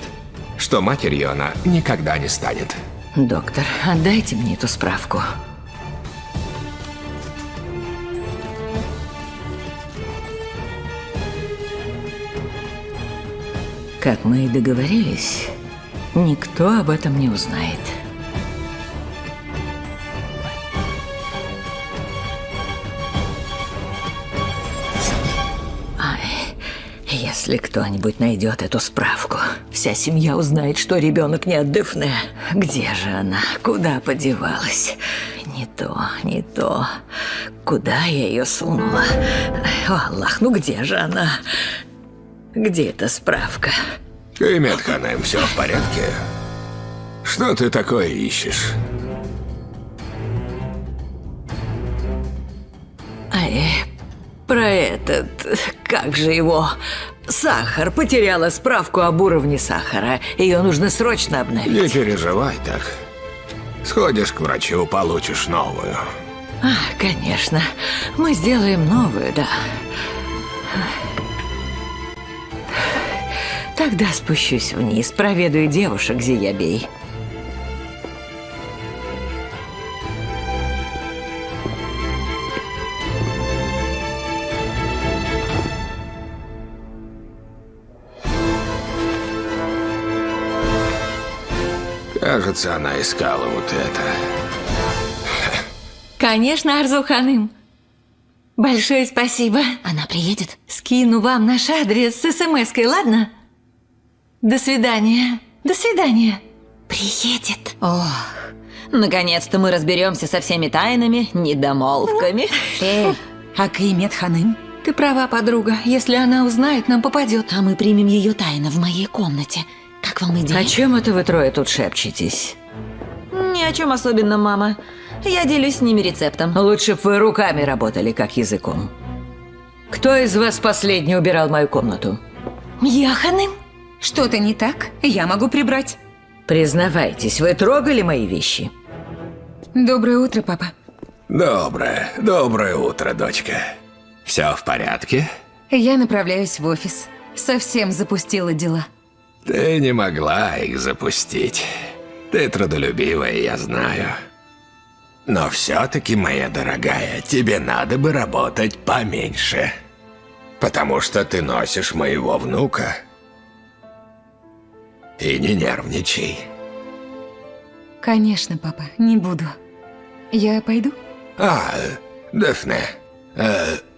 что матерью она никогда не станет. Доктор, отдайте мне эту справку. Как мы и договорились, никто об этом не узнает. Если кто-нибудь найдет эту справку, вся семья узнает, что ребенок не от Дефне. Где же она? Куда подевалась? Не то, не то. Куда я ее сунула? О, Аллах, ну где же она? Где эта справка? Эмет Ханым, все в порядке? Что ты такое ищешь? Про этот, как же его, сахар. Потеряла справку об уровне сахара. Ее нужно срочно Не обновить. переживай так. Сходишь к врачу, получишь новую. Конечно. Мы сделаем новую, да. Тогда спущусь вниз, проведаю девушек Зиябей. Кажется, она искала вот это. Конечно, Арзу ханым. Большое спасибо. Она приедет? Скину вам наш адрес с смс-кой, ладно? До свидания. До свидания. Приедет. Ох, наконец-то мы разберемся со всеми тайнами, недомолвками. А Каймет ханым? Ты права, подруга. Если она узнает, нам попадет. А мы примем ее тайно в моей комнате. Как вам идея? О чем это вы трое тут шепчетесь? Ни о чем особенном, мама. Я делюсь с ними рецептом. Лучше бы вы руками работали, как языком. Кто из вас последний убирал мою комнату? Я ханым? Что-то не так? Я могу прибрать. Признавайтесь, вы трогали мои вещи? Доброе утро, папа. Доброе утро, дочка. Все в порядке? Я направляюсь в офис. Совсем запустила дела. Ты не могла их запустить. Ты трудолюбивая, я знаю. Но все-таки, моя дорогая, тебе надо бы работать поменьше. Потому что ты носишь моего внука. И не нервничай. Конечно, папа, не буду. Я пойду? Дафне,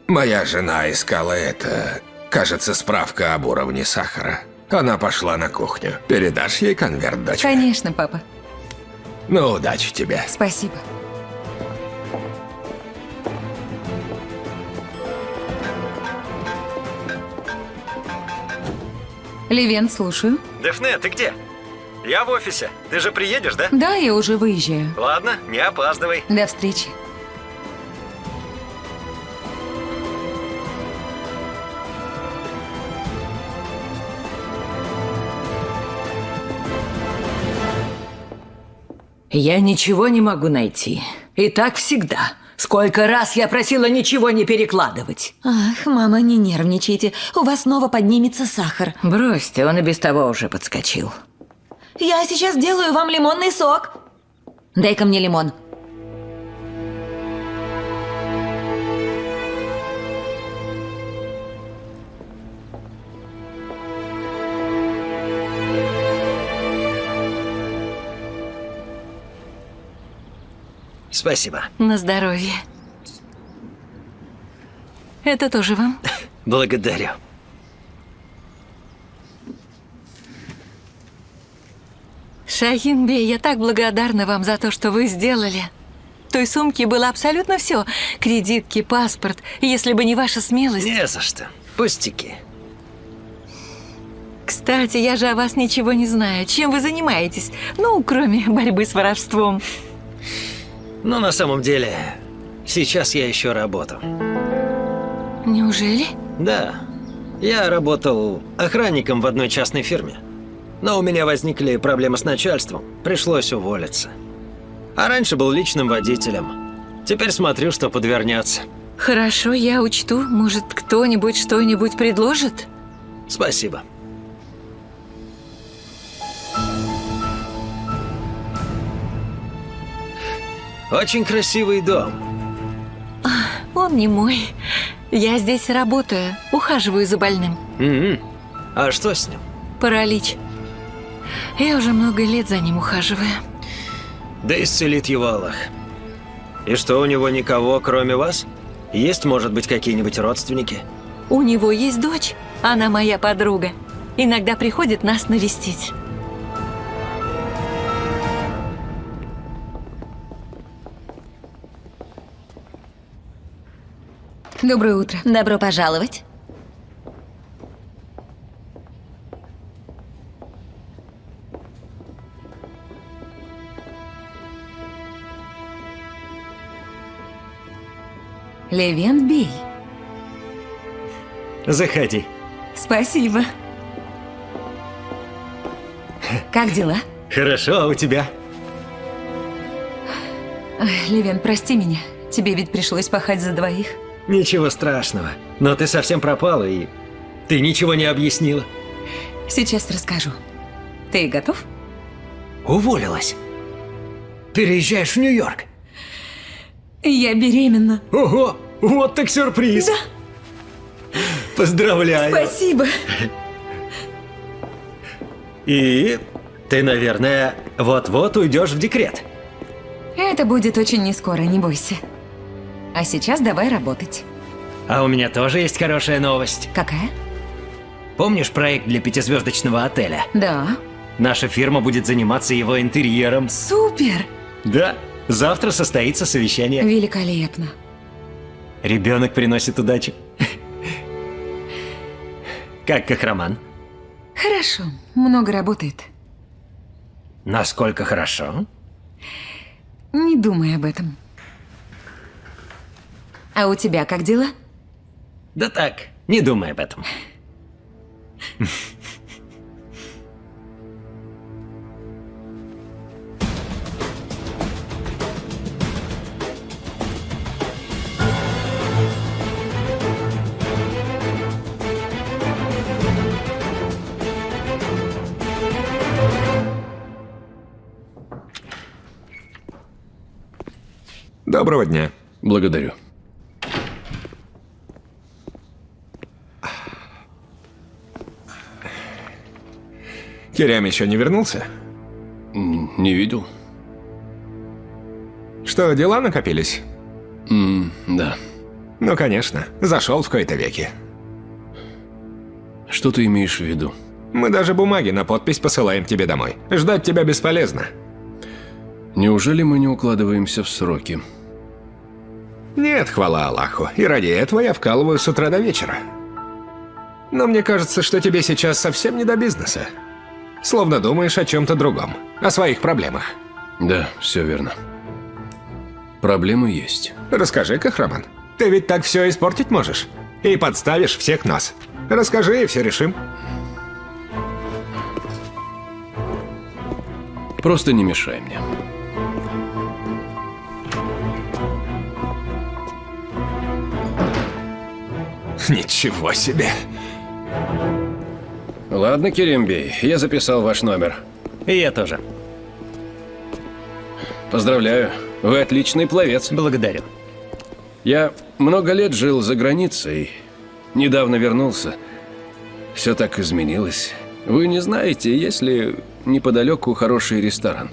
моя жена искала это, кажется, справка об уровне сахара. Она пошла на кухню. Передашь ей конверт, дочка? Конечно, папа. Ну, удачи тебе. Спасибо. Левен, слушаю. Дафне, ты где? Я в офисе. Ты же приедешь, да? Да, я уже выезжаю. Ладно, не опаздывай. До встречи. Я ничего не могу найти. И так всегда. Сколько раз я просила ничего не перекладывать. Ах, мама, не нервничайте. У вас снова поднимется сахар. Бросьте, он и без того уже подскочил. Я сейчас сделаю вам лимонный сок. Дай-ка мне лимон. Спасибо. На здоровье. Это тоже вам? Благодарю. Шахинбей, я так благодарна вам за то, что вы сделали. В той сумке было абсолютно все. Кредитки, паспорт. Если бы не ваша смелость... Не за что. Пустяки. Кстати, я же о вас ничего не знаю. Чем вы занимаетесь? Ну, кроме борьбы с воровством. Но на самом деле, сейчас я ищу работу. Неужели? Да. Я работал охранником в одной частной фирме. Но у меня возникли проблемы с начальством. Пришлось уволиться. А раньше был личным водителем. Теперь смотрю, что подвернется. Хорошо, я учту. Может, кто-нибудь что-нибудь предложит? Спасибо. Очень красивый дом. Он не мой. Я здесь работаю, ухаживаю за больным. А что с ним? Паралич. Я уже много лет за ним ухаживаю. Да исцелит его Аллах. И что, у него никого, кроме вас? Есть, может быть, какие-нибудь родственники? У него есть дочь. Она моя подруга. Иногда приходит нас навестить. Доброе утро. Добро пожаловать. Левен Бей. Заходи. Спасибо. Как дела? Хорошо, а у тебя? Левен, прости меня. Тебе ведь пришлось пахать за двоих. Ничего страшного. Но ты совсем пропала, и ты ничего не объяснила. Сейчас расскажу. Ты готов? Уволилась. Переезжаешь в Нью-Йорк. Я беременна. Ого, вот так сюрприз. Да. Поздравляю. Спасибо. И ты, наверное, вот-вот уйдешь в декрет. Это будет очень не скоро, не бойся. А сейчас давай работать. А у меня тоже есть хорошая новость. Какая? Помнишь проект для 5-звездочного отеля? Да. Наша фирма будет заниматься его интерьером. Супер! Да, завтра состоится совещание. Великолепно. Ребенок приносит удачу. Как Кахраман? Хорошо, много работает. Насколько хорошо? Не думай об этом. А у тебя как дела? Да так, не думай об этом. Доброго дня. Благодарю. Кирям еще не вернулся? Не видел? Что, дела накопились? Да. Ну, конечно. Зашел в кои-то веки. Что ты имеешь в виду? Мы даже бумаги на подпись посылаем тебе домой. Ждать тебя бесполезно. Неужели мы не укладываемся в сроки? Нет, хвала Аллаху. И ради этого я вкалываю с утра до вечера. Но мне кажется, что тебе сейчас совсем не до бизнеса. Словно думаешь о чем-то другом. О своих проблемах. Да, все верно. Проблемы есть. Расскажи, Кахраман. Ты ведь так все испортить можешь. И подставишь всех нас. Расскажи, и все решим. Просто не мешай мне. Ничего себе. Ладно, Керембей, я записал ваш номер. И я тоже. Поздравляю, вы отличный пловец. Благодарю. Я много лет жил за границей, недавно вернулся. Все так изменилось. Вы не знаете, есть ли неподалеку хороший ресторан?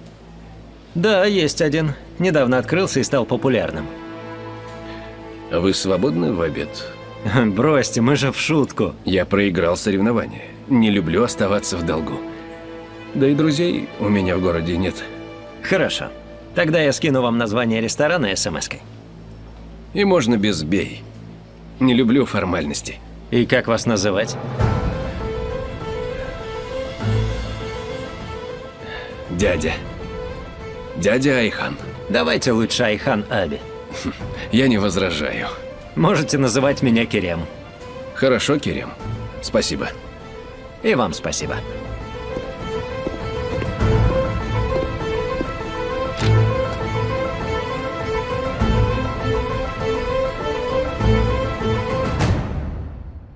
Да, есть один. Недавно открылся и стал популярным. А вы свободны в обед? Бросьте, мы же в шутку. Я проиграл соревнование. Не люблю оставаться в долгу. Да и друзей у меня в городе нет. Хорошо. Тогда я скину вам название ресторана смс-кой. И можно без «бей». Не люблю формальности. И как вас называть? Дядя. Дядя Айхан. Давайте лучше Айхан Аби. Я не возражаю. Можете называть меня Керем. Хорошо, Керем. Спасибо. И вам спасибо.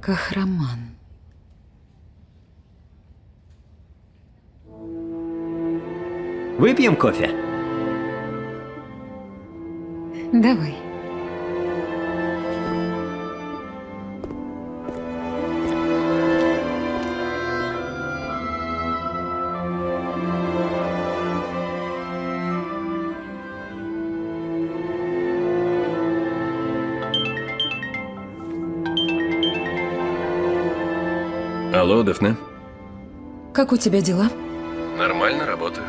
Кахраман. Выпьем кофе? Давай. Алло, Дафне? Как у тебя дела? Нормально работаю.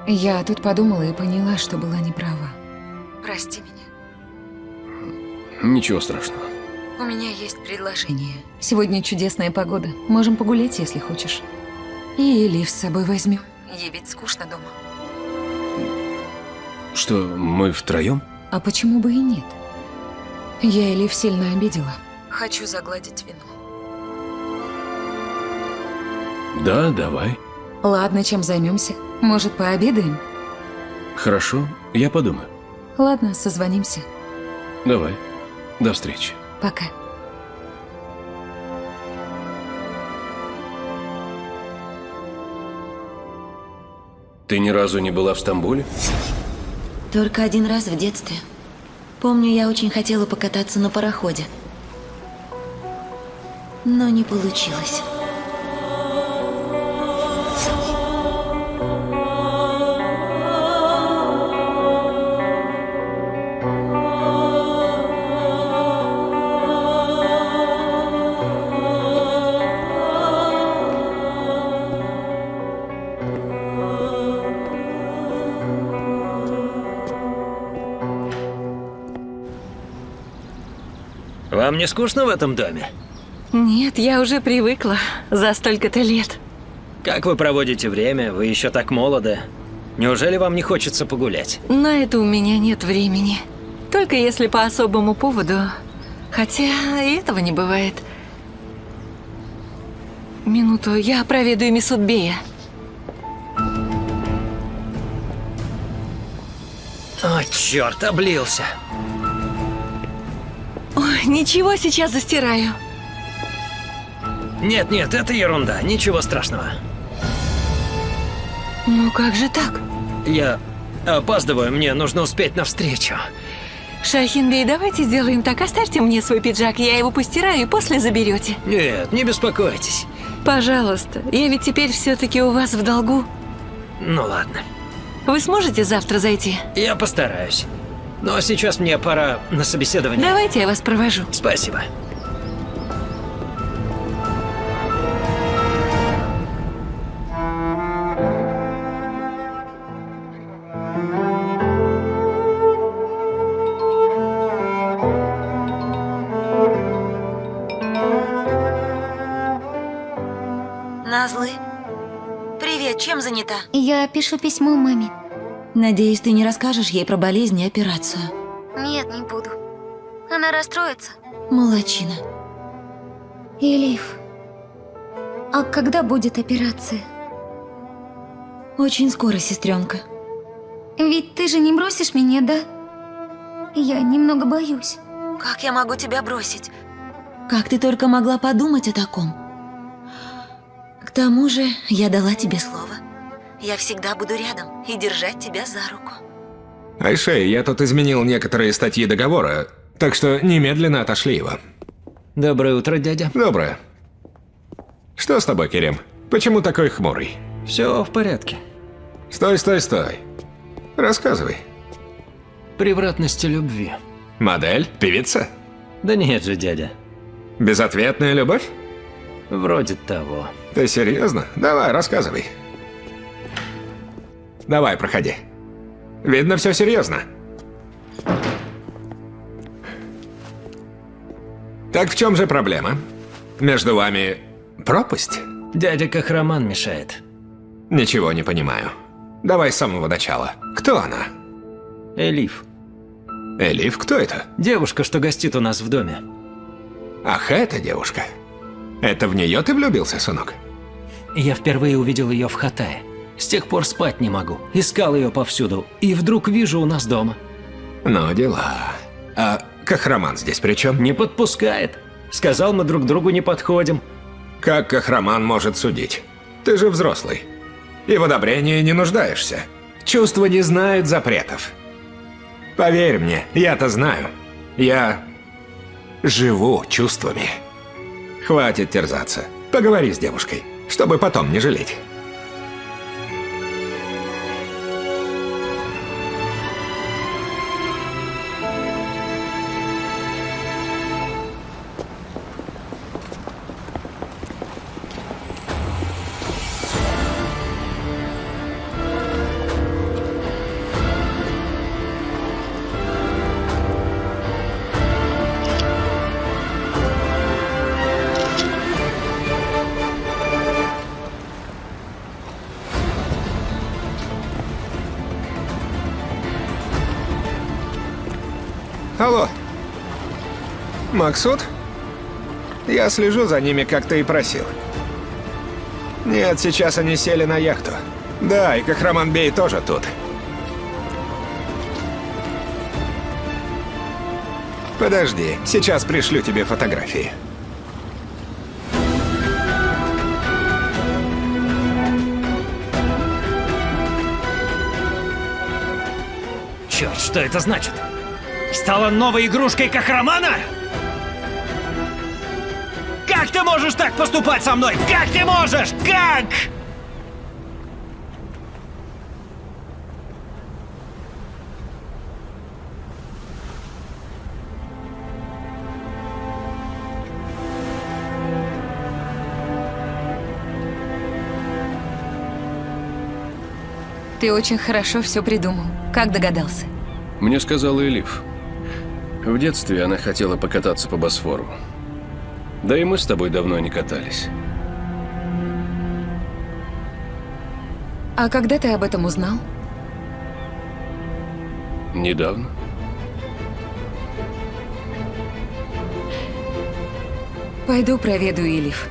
Я тут подумала и поняла, что была неправа. Прости меня. Ничего страшного. У меня есть предложение. Сегодня чудесная погода. Можем погулять, если хочешь. И Элиф с собой возьмем. Ей ведь скучно дома. Что, мы втроем? А почему бы и нет? Я Элиф сильно обидела. Хочу загладить вину. Да, давай. Ладно, чем займемся? Может, пообедаем? Хорошо, я подумаю. Ладно, созвонимся. Давай. До встречи. Пока. Ты ни разу не была в Стамбуле? Только один раз в детстве. Помню, я очень хотела покататься на пароходе. Но не получилось. Вам не скучно в этом доме? Нет, я уже привыкла за столько-то лет. Как вы проводите время? Вы еще так молоды. Неужели вам не хочется погулять? На это у меня нет времени. Только если по особому поводу. Хотя и этого не бывает. Минуту, я проведаю Месутбея. О, черт, облился. Ой, ничего, сейчас застираю. Нет, это ерунда, ничего страшного. Ну как же так? Я опаздываю, мне нужно успеть навстречу. Шахинбей, давайте сделаем так. Оставьте мне свой пиджак, я его постираю и после заберете. Нет, не беспокойтесь. Пожалуйста, я ведь теперь все-таки у вас в долгу. Ну ладно, Вы сможете завтра зайти? я постараюсь. Но сейчас мне пора на собеседование. Давайте я вас провожу. Спасибо. Назлы. Привет, чем занята? Я пишу письмо маме. Надеюсь, ты не расскажешь ей про болезнь и операцию. Нет, не буду. Она расстроится. Молодчина. Элиф, а когда будет операция? Очень скоро, сестренка. Ведь ты же не бросишь меня, да? Я немного боюсь. Как я могу тебя бросить? Как ты только могла подумать о таком? К тому же, я дала тебе слово. Я всегда буду рядом и держать тебя за руку. Айше, я тут изменил некоторые статьи договора, так что немедленно отошли его. Доброе утро, дядя. Доброе. Что с тобой, Керем? Почему такой хмурый? Все в порядке. Стой. Рассказывай. Превратности любви. Модель? Певица? Да нет же, дядя. Безответная любовь? Вроде того. Ты серьезно? Давай, рассказывай. Давай, проходи. Видно, все серьезно. Так в чем же проблема? Между вами пропасть? Дядя Кахраман мешает. Ничего не понимаю. Давай с самого начала. Кто она? Элиф. Элиф, кто это? Девушка, что гостит у нас в доме. Ах, эта девушка. Это в нее ты влюбился, сынок? Я впервые увидел ее в Хаттае. С тех пор спать не могу. Искал ее повсюду. И вдруг вижу у нас дома. Ну, дела. А Кахраман здесь при чем? Не подпускает. Сказал, мы друг другу не подходим. Как Кахраман может судить? Ты же взрослый. И в одобрении не нуждаешься. Чувства не знают запретов. Поверь мне, я-то знаю. Я живу чувствами. Хватит терзаться. Поговори с девушкой, чтобы потом не жалеть. Алло. Максут? Я слежу за ними, как ты и просил. Нет, сейчас они сели на яхту. Да, и Кахраман Бей тоже тут. Подожди, сейчас пришлю тебе фотографии. Черт, что это значит? Стала новой игрушкой Кахрамана? Как ты можешь так поступать со мной? Как ты можешь? Как? Ты очень хорошо все придумал. Как догадался? Мне сказала Элиф. В детстве она хотела покататься по Босфору. Да и мы с тобой давно не катались. А когда ты об этом узнал? Недавно. Пойду проведу Элиф.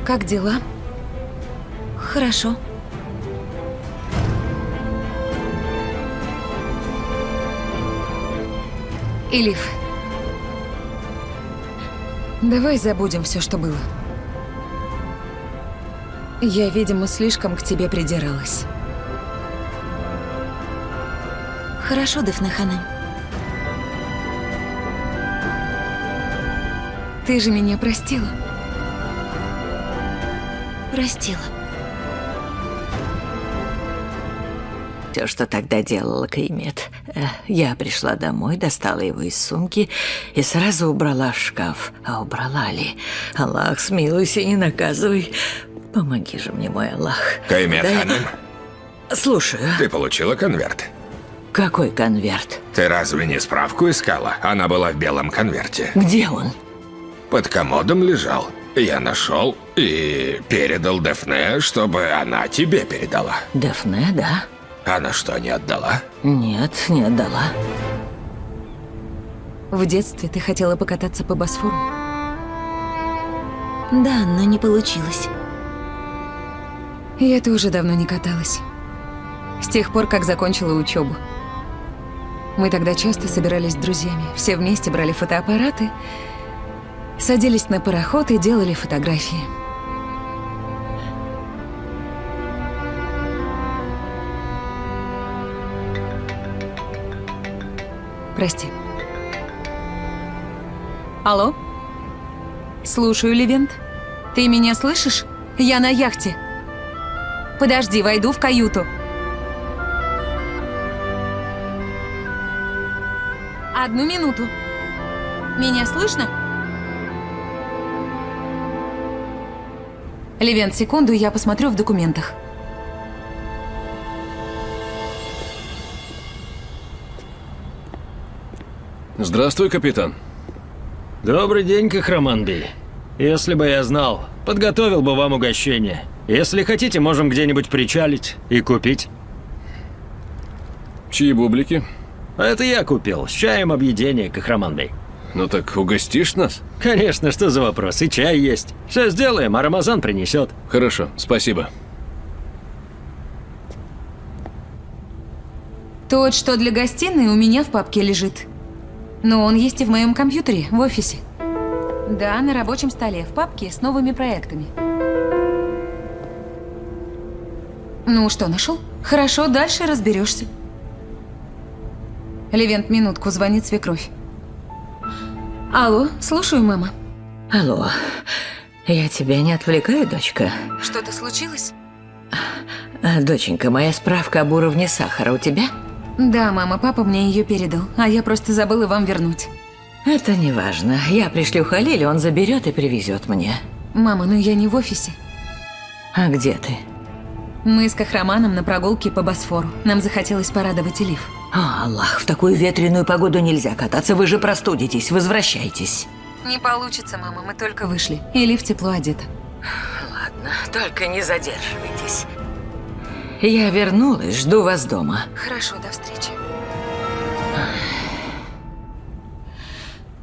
Как дела? Хорошо. Элиф, давай забудем все, что было. Я, видимо, слишком к тебе придиралась. Хорошо, Дэфне Ханым. Ты же меня простила. Простила. Все, что тогда делала Каймет. Я пришла домой, достала его из сумки и сразу убрала в шкаф. А убрала ли? Аллах, смилуйся, не наказывай. Помоги же мне, мой Аллах. Каймет Дай- Ханым, Слушаю. ты получила конверт? Какой конверт? Ты разве не справку искала? Она была в белом конверте. Где он? Под комодом лежал. Я нашел и передал Дэфне, чтобы она тебе передала. Дэфне, да? Она что, не отдала? Нет, не отдала. В детстве ты хотела покататься по Босфору? Да, но не получилось. Я тоже давно не каталась. С тех пор, как закончила учебу. Мы тогда часто собирались с друзьями. Все вместе брали фотоаппараты, садились на пароход и делали фотографии. Прости. Алло? Слушаю, Левент. Ты меня слышишь? Я на яхте. Подожди, войду в каюту. Одну минуту. Меня слышно? Левент, секунду, я посмотрю в документах. Здравствуй, капитан. Добрый день, Кахраман-бей. Если бы я знал, подготовил бы вам угощение. Если хотите, можем где-нибудь причалить и купить. Чьи бублики? А это я купил, с чаем объедение, Кахраман-бей. Ну так угостишь нас? Конечно, что за вопрос, и чай есть. Все сделаем, а Рамазан принесет. Хорошо, спасибо. Тот, что для гостиной, у меня в папке лежит. Но он есть и в моем компьютере, в офисе. Да, на рабочем столе, в папке с новыми проектами. Ну что, нашел? Хорошо, дальше разберешься. Левент, минутку, звонит свекровь. Алло, слушаю, мама. Алло, я тебя не отвлекаю, дочка? Что-то случилось? Доченька, моя справка об уровне сахара у тебя? Да, мама, папа мне ее передал, а я просто забыла вам вернуть. Это не важно. Я пришлю Халиль, он заберет и привезет мне. Мама, ну я не в офисе. А где ты? Мы с Кахраманом на прогулке по Босфору. Нам захотелось порадовать Элиф. О, Аллах, в такую ветреную погоду нельзя кататься, вы же простудитесь, возвращайтесь. Не получится, мама, мы только вышли. Элиф тепло одета. Ладно, только не задерживайтесь. Я вернулась, жду вас дома. Хорошо, до встречи.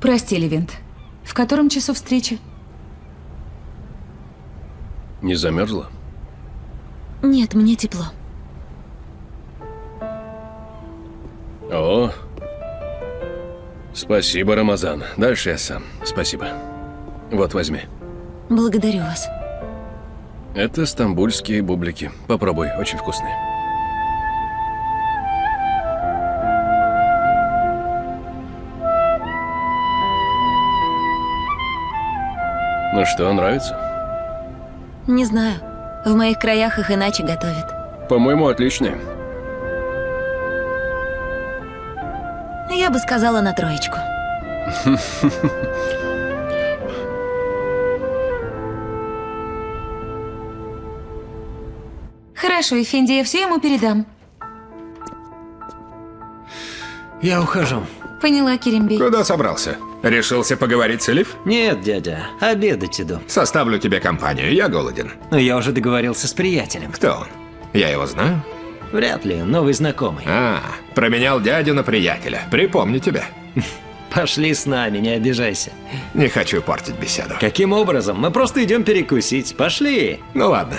Прости, Левент. В котором часу встреча? Не замерзла? Нет, мне тепло. О, спасибо, Рамазан. Дальше я сам. Спасибо. Вот, возьми. Благодарю вас. Это стамбульские бублики. Попробуй, очень вкусные. Ну что, нравится? Не знаю. В моих краях их иначе готовят. По-моему, отличные. Я бы сказала на 3. Хорошо, Эфенди, я все ему передам. Я ухожу. Поняла, Керембей. Куда собрался? Решился поговорить с Элиф? Нет, дядя, обедать иду. Составлю тебе компанию, я голоден. Но я уже договорился с приятелем. Кто он? Я его знаю? Вряд ли, новый знакомый. Променял дядю на приятеля. Припомню тебя. Пошли с нами, не обижайся. Не хочу портить беседу. Каким образом? Мы просто идем перекусить. Пошли. Ну ладно.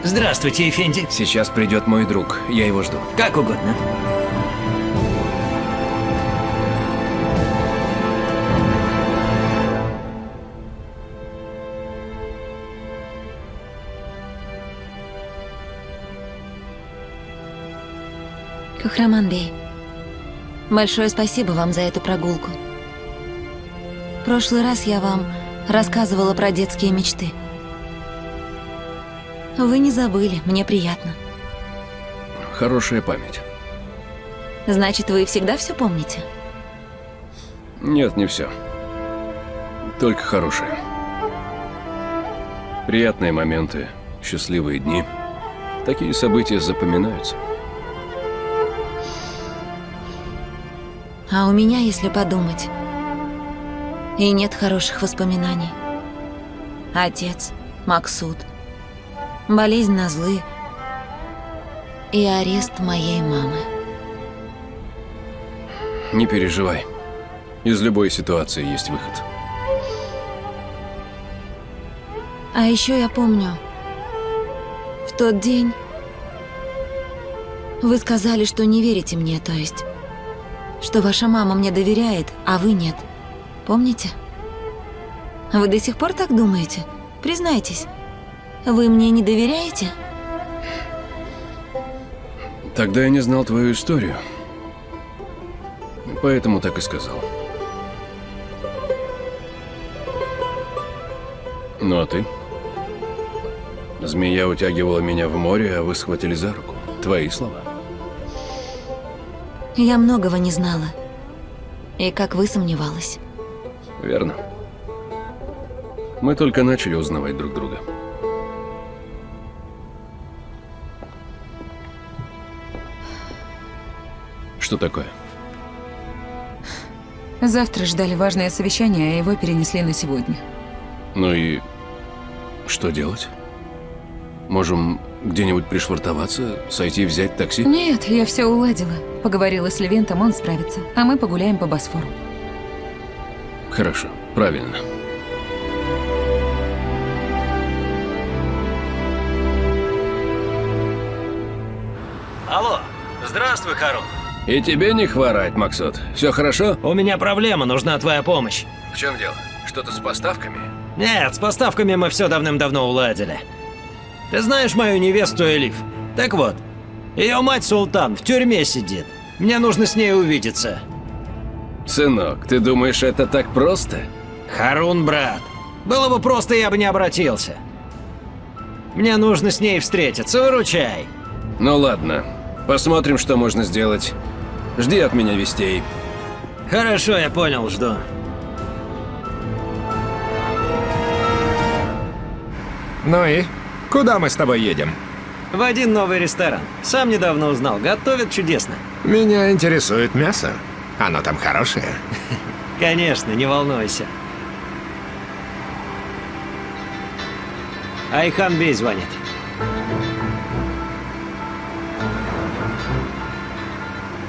Здравствуйте, Эфенди. Сейчас придет мой друг. Я его жду. Как угодно. Кахраман Бей, большое спасибо вам за эту прогулку. В прошлый раз я вам рассказывала про детские мечты. Вы не забыли, мне приятно. Хорошая память. Значит, вы всегда все помните? Нет, не все. Только хорошее. Приятные моменты, счастливые дни. Такие события запоминаются. А у меня, если подумать, и нет хороших воспоминаний. Отец, Максуд, болезнь Назлы и арест моей мамы. Не переживай. Из любой ситуации есть выход. А еще я помню, в тот день вы сказали, что не верите мне, то есть, что ваша мама мне доверяет, а вы нет. Помните? Вы до сих пор так думаете? Признайтесь, вы мне не доверяете? Тогда я не знал твою историю. Поэтому так и сказал. Ну а ты? Змея утягивала меня в море, а вы схватили за руку. Твои слова. Я многого не знала. И как вы сомневалась. Верно. Мы только начали узнавать друг друга. Что такое? Завтра ждали важное совещание, а его перенесли на сегодня. Ну и что делать? Можем где-нибудь пришвартоваться, сойти и взять такси? Нет, я все уладила. Поговорила с Левентом, он справится. А мы погуляем по Босфору. Хорошо, правильно. Алло, здравствуй, Харун. И тебе не хворать, Максут. Все хорошо? У меня проблема, нужна твоя помощь. В чем дело? Что-то с поставками? Нет, с поставками мы все давным-давно уладили. Ты знаешь мою невесту Элиф? Так вот, ее мать Султан в тюрьме сидит. Мне нужно с ней увидеться. Сынок, ты думаешь, это так просто? Харун, брат. Было бы просто, я бы не обратился. Мне нужно с ней встретиться, выручай. Ну ладно, посмотрим, что можно сделать. Жди от меня вестей. Хорошо, я понял, жду. Ну и? Куда мы с тобой едем? В один новый ресторан. Сам недавно узнал, готовят чудесно. Меня интересует мясо. Оно там хорошее. Конечно, не волнуйся. Айхан Бей звонит.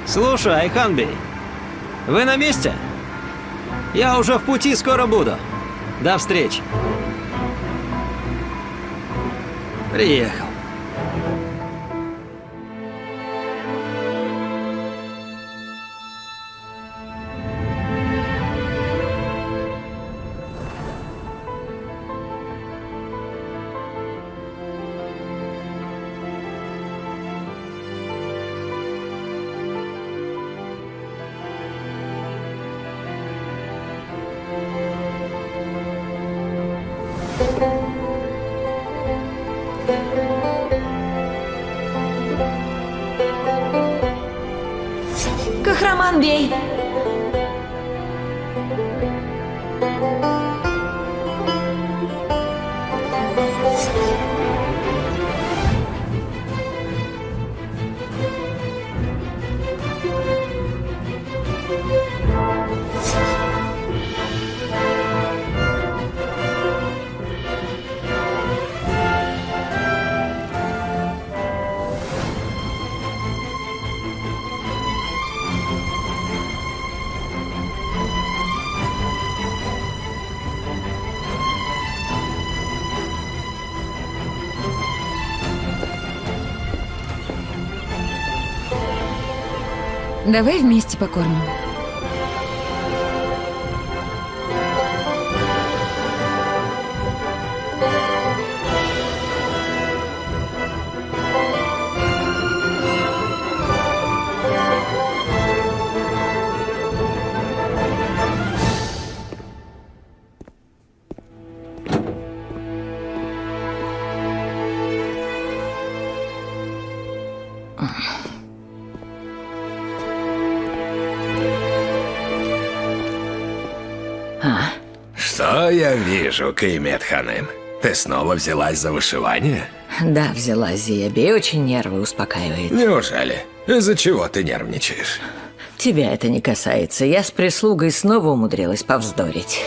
Слушай, Айхан Бей, вы на месте? Я уже в пути, скоро буду. До встречи. Приехал. Кахраман бей! Давай вместе покормим. Что я вижу, Кеймет Ханым? Ты снова взялась за вышивание? Да, взяла Зиеби, очень нервы успокаивает. Неужели? Из-за чего ты нервничаешь? Тебя это не касается. Я с прислугой снова умудрилась повздорить.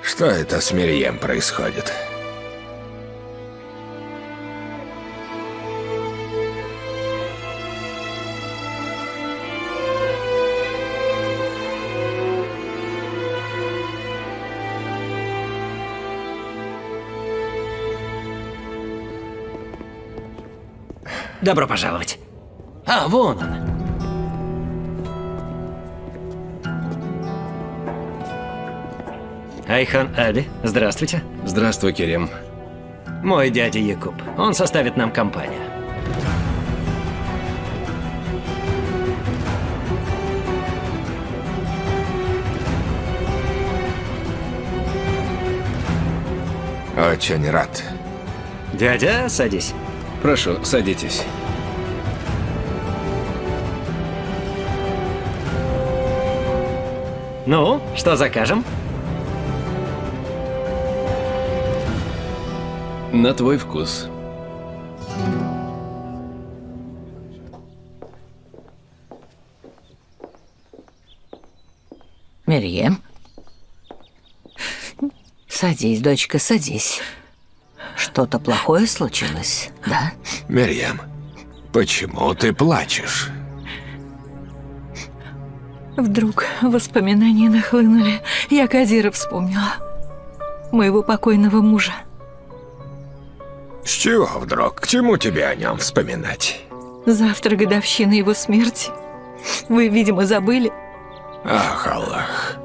Что это с Мирьем происходит? Добро пожаловать. А, вон он. Айхан Али, здравствуйте. Здравствуй, Керем. Мой дядя Якуб. Он составит нам компанию. Очень рад. Дядя, садись. Прошу, садитесь. Ну, что закажем? На твой вкус. Мирьем? Садись, дочка, садись. Что-то плохое случилось, да? Мирьем, почему ты плачешь? Вдруг воспоминания нахлынули. Я Кадира вспомнила. Моего покойного мужа. С чего вдруг? К чему тебе о нем вспоминать? Завтра годовщина его смерти. Вы, видимо, забыли. Ах, Аллах.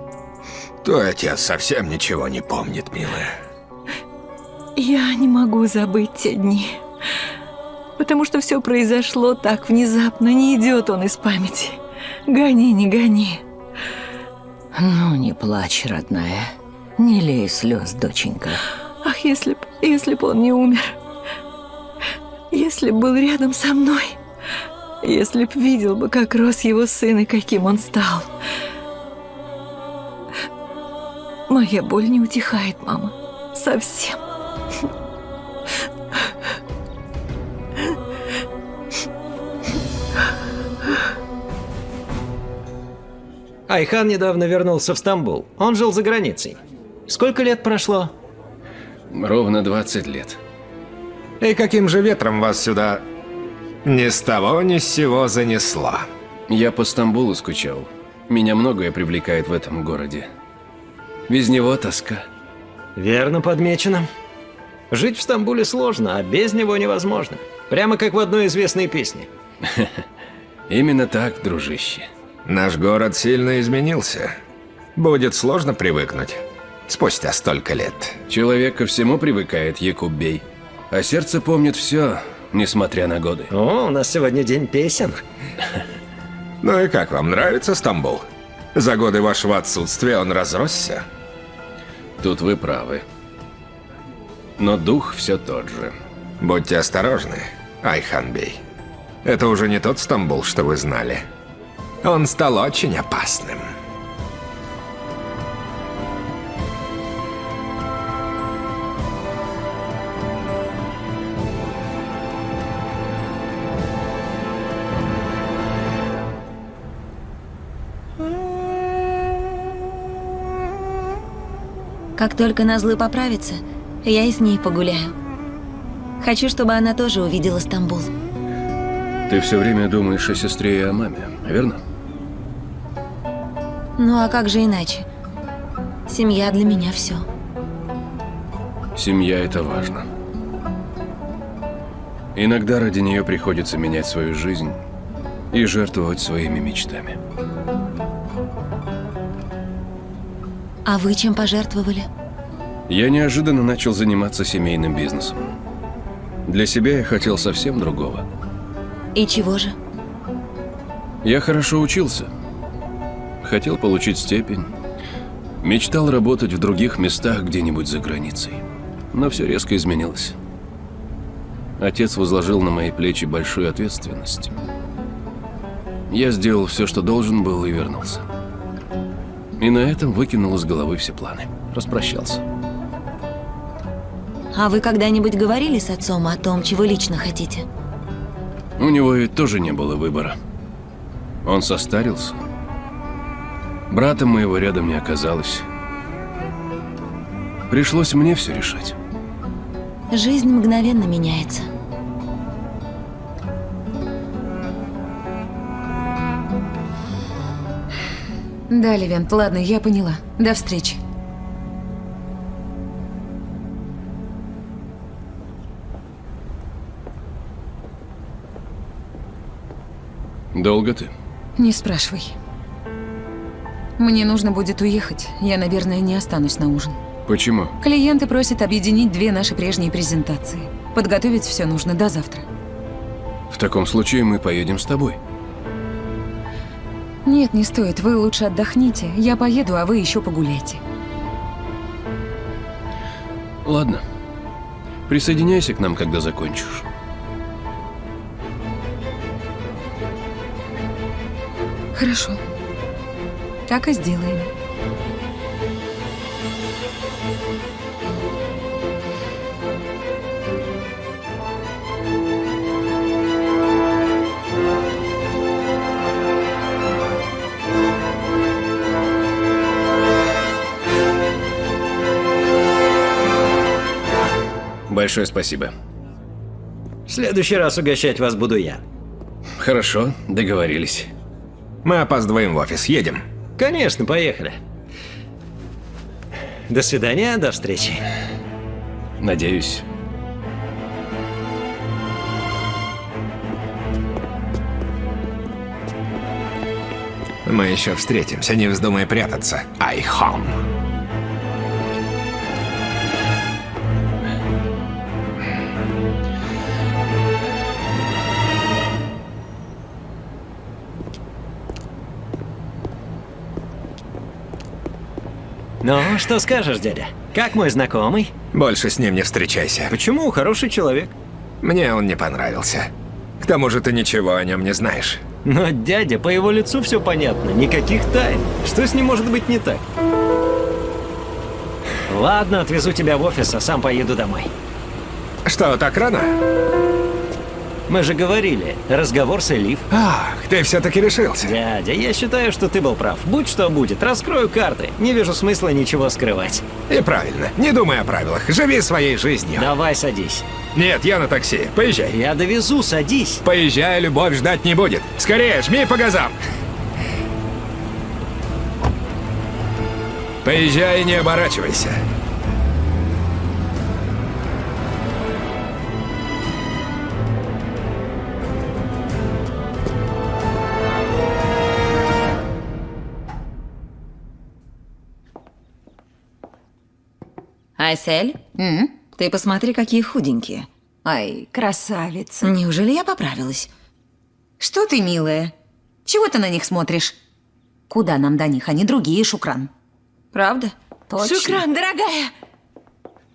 Твой отец совсем ничего не помнит, милая. Я не могу забыть те дни. Потому что все произошло так внезапно. Не идет он из памяти. Гони, не гони. Ну, не плачь, родная. Не лей слез, доченька. Ах, если б он не умер. Если б был рядом со мной. Если б видел бы, как рос его сын и каким он стал. Моя боль не утихает, мама. Совсем. Айхан недавно вернулся в Стамбул. Он жил за границей. Сколько лет прошло? Ровно 20 лет. И каким же ветром вас сюда ни с того ни с сего занесло? Я по Стамбулу скучал. Меня многое привлекает в этом городе. Без него тоска. Верно подмечено. Жить в Стамбуле сложно, а без него невозможно. Прямо как в одной известной песне. Именно так, дружище. Наш город сильно изменился. Будет сложно привыкнуть. Спустя столько лет. Человек ко всему привыкает, Якуб Бей. А сердце помнит все, несмотря на годы. О, у нас сегодня день песен. Ну и как вам, нравится Стамбул? За годы вашего отсутствия он разросся? Тут вы правы. Но дух все тот же. Будьте осторожны, Айхан Бей. Это уже не тот Стамбул, что вы знали. Он стал очень опасным. Как только Назлы поправится, я и с ней погуляю. Хочу, чтобы она тоже увидела Стамбул. Ты все время думаешь о сестре и о маме, верно? Ну а как же иначе? Семья для меня все. Семья – это важно. Иногда ради нее приходится менять свою жизнь и жертвовать своими мечтами. А вы чем пожертвовали? Я неожиданно начал заниматься семейным бизнесом. Для себя я хотел совсем другого. И чего же? Я хорошо учился. Хотел получить степень. Мечтал работать в других местах где-нибудь за границей. Но все резко изменилось. Отец возложил на мои плечи большую ответственность. Я сделал все, что должен был, и вернулся. И на этом выкинул из головы все планы. Распрощался. А вы когда-нибудь говорили с отцом о том, чего лично хотите? У него ведь тоже не было выбора. Он состарился. Брата моего рядом не оказалось. Пришлось мне все решать. Жизнь мгновенно меняется. Да, Левент, ладно, я поняла. До встречи. Долго ты? Не спрашивай. Мне нужно будет уехать. Я, наверное, не останусь на ужин. Почему? Клиенты просят объединить две наши прежние презентации. Подготовить все нужно до завтра. В таком случае мы поедем с тобой. Нет, не стоит. Вы лучше отдохните. Я поеду, а вы еще погуляйте. Ладно. Присоединяйся к нам, когда закончишь. Хорошо. Так и сделаем. Большое спасибо. В следующий раз угощать вас буду я. Хорошо, договорились. Мы опаздываем в офис. Едем. Конечно, поехали. До свидания, до встречи. Надеюсь. Мы еще встретимся, не вздумай прятаться. Айхан. Ну, что скажешь, дядя? Как мой знакомый? Больше с ним не встречайся. Почему? Хороший человек. Мне он не понравился. К тому же ты ничего о нем не знаешь. Но, дядя, по его лицу все понятно. Никаких тайн. Что с ним может быть не так? Ладно, отвезу тебя в офис, а сам поеду домой. Что, так рано? Мы же говорили, разговор с Элиф. Ах, ты все-таки решился. Дядя, я считаю, что ты был прав. Будь что будет, раскрою карты. Не вижу смысла ничего скрывать. И правильно. Не думай о правилах. Живи своей жизнью. Давай садись. Нет, я на такси. Поезжай. Я довезу, садись. Поезжай, любовь ждать не будет. Скорее, жми по газам. Поезжай и не оборачивайся. Айсель, ты посмотри, какие худенькие. Ай, красавица. Неужели я поправилась? Что ты, милая? Чего ты на них смотришь? Куда нам до них, они другие, Шукран. Правда? Точно. Шукран, дорогая!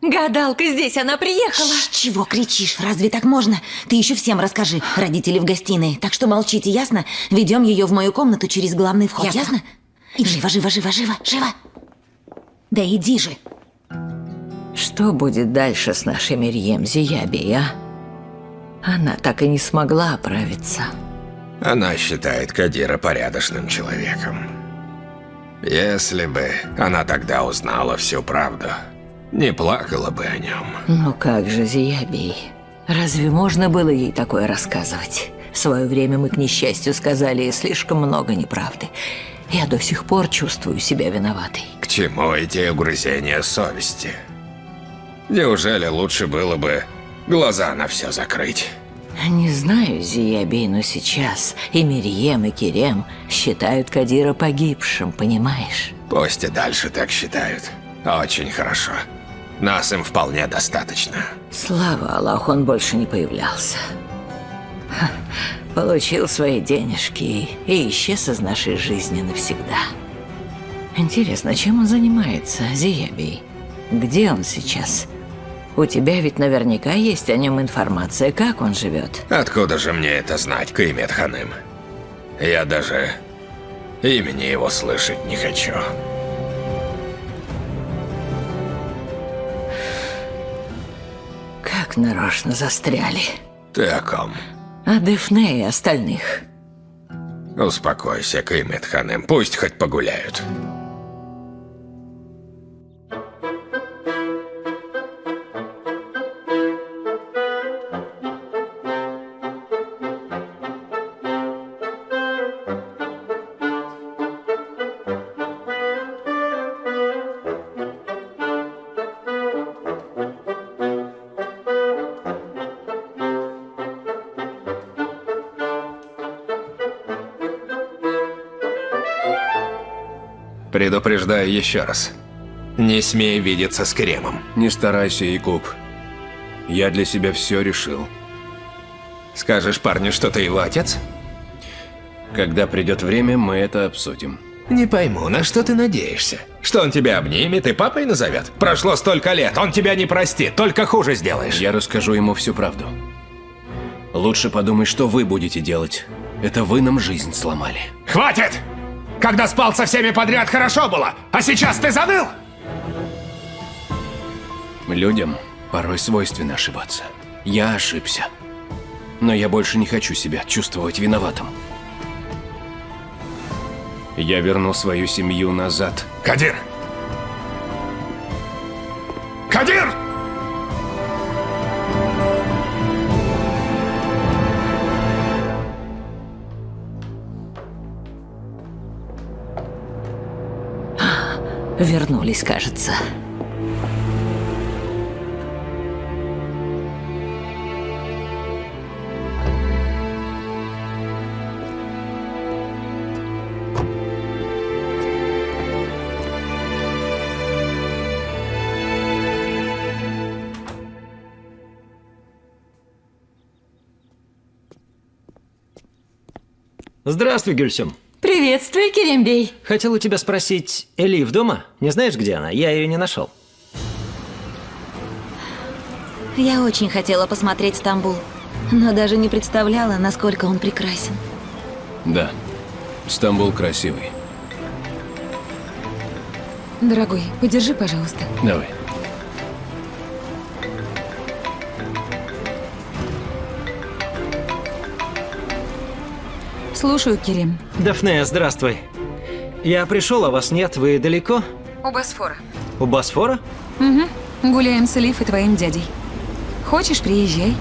Гадалка здесь, она приехала. Чего кричишь? Разве так можно? Ты еще всем расскажи. Родители в гостиной. Так что молчите, ясно? Ведем ее в мою комнату через главный вход, ясно? И живо, живо, живо, живо, живо. Да иди же. Что будет дальше с нашей Мирьем Зияби, а? Она так и не смогла оправиться. Она считает Кадира порядочным человеком. Если бы она тогда узнала всю правду, не плакала бы о нем. Ну как же, Зияби? Разве можно было ей такое рассказывать? В свое время мы, к несчастью, сказали ей слишком много неправды. Я до сих пор чувствую себя виноватой. К чему эти угрызения совести? Неужели лучше было бы глаза на все закрыть? Не знаю, Зияби, но сейчас и Мирьем, и Керем считают Кадира погибшим, понимаешь? Пусть и дальше так считают. Очень хорошо. Нас им вполне достаточно. Слава Аллаху, он больше не появлялся. Ха, получил свои денежки и исчез из нашей жизни навсегда. Интересно, чем он занимается, Зияби? Где он сейчас? У тебя ведь наверняка есть о нем информация, как он живет. Откуда же мне это знать, Каймет Ханым? Я даже имени его слышать не хочу. Как нарочно застряли. Ты о ком? А Дефне и остальных. Успокойся, Каймет Ханым, пусть хоть погуляют. Предупреждаю еще раз. Не смей видеться с Кремом. Не старайся, Якуб. Я для себя все решил. Скажешь парню, что ты его отец? Когда придет время, мы это обсудим. Не пойму, на что ты надеешься? Что он тебя обнимет и папой назовет? Прошло столько лет, он тебя не простит, только хуже сделаешь. Я расскажу ему всю правду. Лучше подумай, что вы будете делать. Это вы нам жизнь сломали. Хватит! Когда спал со всеми подряд, хорошо было, а сейчас ты заныл? Людям порой свойственно ошибаться. Я ошибся. Но я больше не хочу себя чувствовать виноватым. Я верну свою семью назад. Кадир! Кадир! Вернулись, кажется. Здравствуй, Гюльсüm. Приветствую, Керембей. Хотел у тебя спросить, Элиф дома? Не знаешь, где она? Я ее не нашел. Я очень хотела посмотреть Стамбул, но даже не представляла, насколько он прекрасен. Да, Стамбул красивый. Дорогой, подержи, пожалуйста. Давай. Слушаю, Керим. Дафне, здравствуй. Я пришел, а вас нет. Вы далеко? У Босфора. У Босфора? Гуляем с Элиф и твоим дядей. Хочешь, приезжай.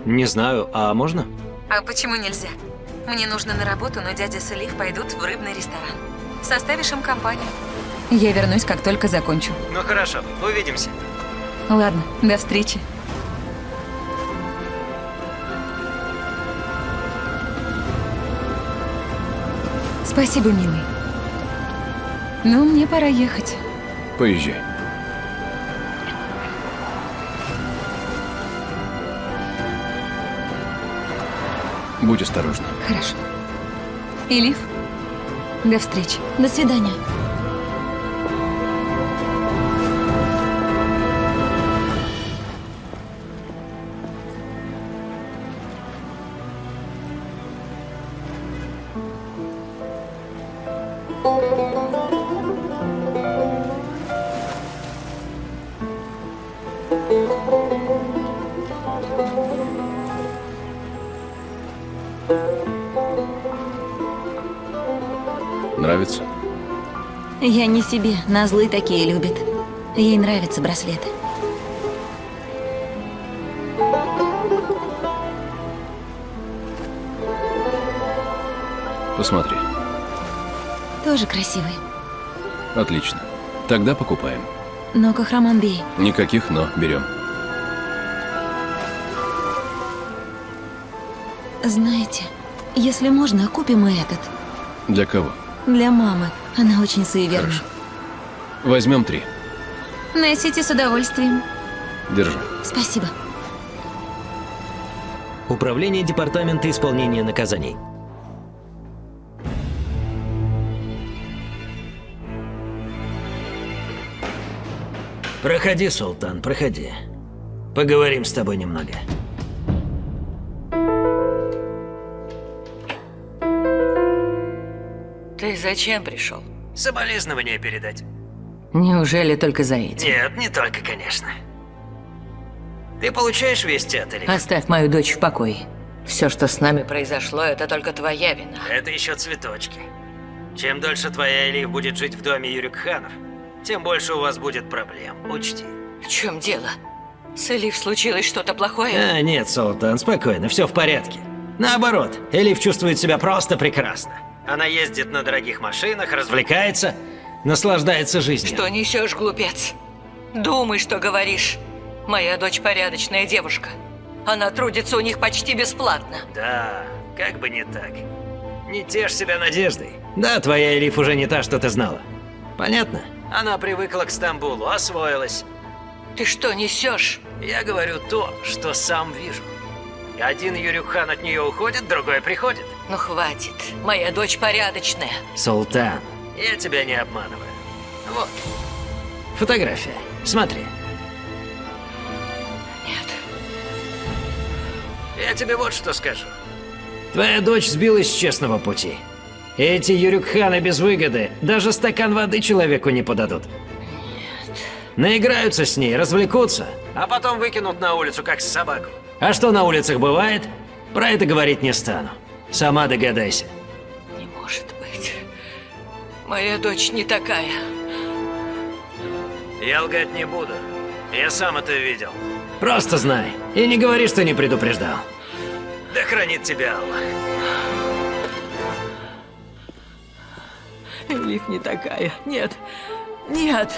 Не знаю, а можно? А почему нельзя? Мне нужно на работу, но дядя с Элиф пойдут в рыбный ресторан. Составишь им компанию. Я вернусь, как только закончу. Ну хорошо, увидимся. Ладно, до встречи. Спасибо, милый. Ну, мне пора ехать. Поезжай. Будь осторожна. Хорошо. Элиф, до встречи. До свидания. Нравится? Я не себе, назлы такие любит. Ей нравятся браслеты. Посмотри. Тоже красивые. Отлично. Тогда покупаем. Но Кахраман-бей, Никаких «но». Берем. знаете, если можно, купим и этот. Для кого? Для мамы. Она очень суеверна. Хорошо. Возьмем 3. Носите с удовольствием. Держи. Спасибо. Управление Департамента исполнения наказаний. Проходи, Султан, проходи. Поговорим с тобой немного. Ты зачем пришел? Соболезнования передать. Неужели только за этим? Нет, не только, конечно. Ты получаешь вести от Элиф? Оставь мою дочь в покое. Все, что с нами произошло, это только твоя вина. Это еще цветочки. Чем дольше твоя Элиф будет жить в доме Юрикханов, тем больше у вас будет проблем, учти. В чем дело? С Элиф случилось что-то плохое? А, нет, Султан, спокойно, все в порядке. Наоборот, Элиф чувствует себя просто прекрасно. Она ездит на дорогих машинах, развлекается, наслаждается жизнью. Что несешь, глупец? Думай, что говоришь. Моя дочь порядочная девушка. Она трудится у них почти бесплатно. Да, как бы не так. Не тешь себя надеждой. Да, твоя Элиф уже не та, что ты знала. Понятно? Она привыкла к Стамбулу, освоилась. Ты что несешь? Я говорю то, что сам вижу. Один Юрюкхан от нее уходит, другой приходит. Ну хватит. Моя дочь порядочная. Султан, я тебя не обманываю. Вот. Фотография. Смотри. Нет. Я тебе вот что скажу. Твоя дочь сбилась с честного пути. Эти Юрюкханы без выгоды даже стакан воды человеку не подадут. Нет. Наиграются с ней, развлекутся, а потом выкинут на улицу, как собаку. А что на улицах бывает, про это говорить не стану. Сама догадайся. Не может быть. Моя дочь не такая. Я лгать не буду. Я сам это видел. Просто знай. И не говори, что не предупреждал. Да хранит тебя Аллах. Элиф не такая. Нет. Нет.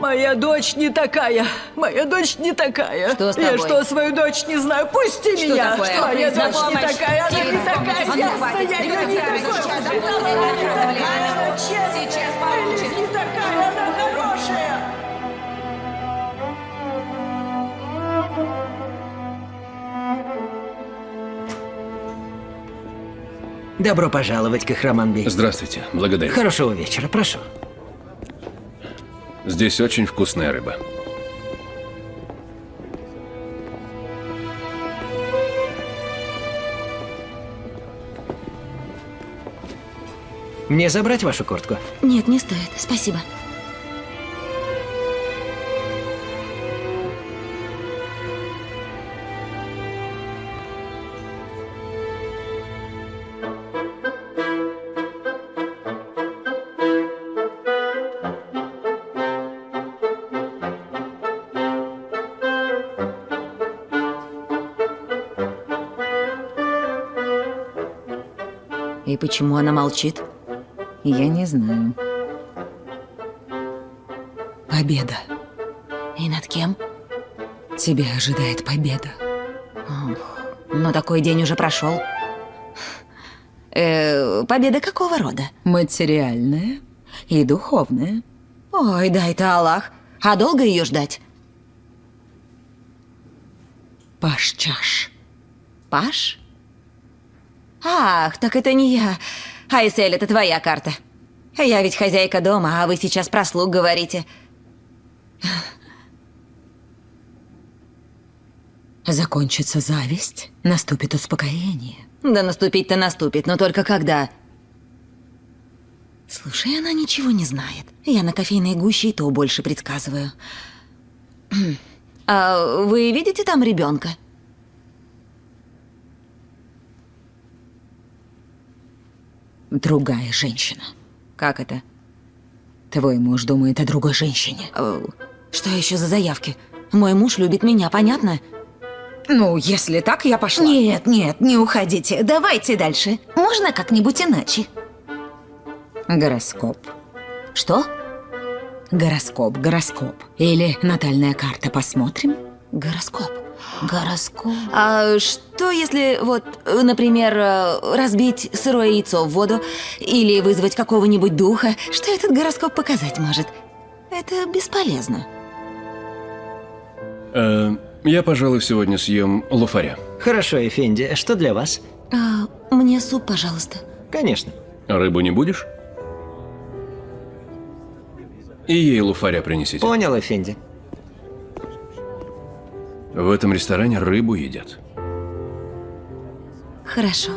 Моя дочь не такая. Моя дочь не такая. Что с Я тобой? что, свою дочь не знаю? Пусти Что меня. такое? Моя За дочь не помощь. такая. Она не Тихо. такая. А ну, Ясно, хватит. я ее не Сейчас такой. получит. Она честная. Сейчас Элиф получит. не такая. Она хорошая. Добро пожаловать, Кахраман-бей. Здравствуйте. Благодарю. Хорошего вечера, прошу. Здесь очень вкусная рыба. Мне забрать вашу куртку? Нет, не стоит. Спасибо. И почему она молчит? Я не знаю. Победа. И над кем? Тебя ожидает победа. Но такой день уже прошел. Победа какого рода? Материальная и духовная. Ой, дай-то Аллах. А долго ее ждать? Паш-чаш. Паш? Ах, так это не я. Айсель, это твоя карта. Я ведь хозяйка дома, а вы сейчас про слуг говорите. Закончится зависть, наступит успокоение. Да наступить-то наступит, но только когда? Слушай, она ничего не знает. Я на кофейной гуще и то больше предсказываю. А вы видите там ребенка? Другая женщина. Как это? Твой муж думает о другой женщине. Что еще за заявки? Мой муж любит меня, понятно? Ну, если так, я пошла. Нет, нет, не уходите. Давайте дальше. Можно как-нибудь иначе? Гороскоп. Что? Гороскоп. Или натальная карта. Посмотрим? Гороскоп. Гороскоп. А что если, вот, например, разбить сырое яйцо в воду или вызвать какого-нибудь духа? Что этот гороскоп показать может? Это бесполезно. Я, пожалуй, сегодня съем луфаря. Хорошо, Эфенди, что для вас? Мне суп, пожалуйста. Конечно. Рыбу не будешь? И ей луфаря принесите. Понял, Эфенди. В этом ресторане рыбу едят. Хорошо.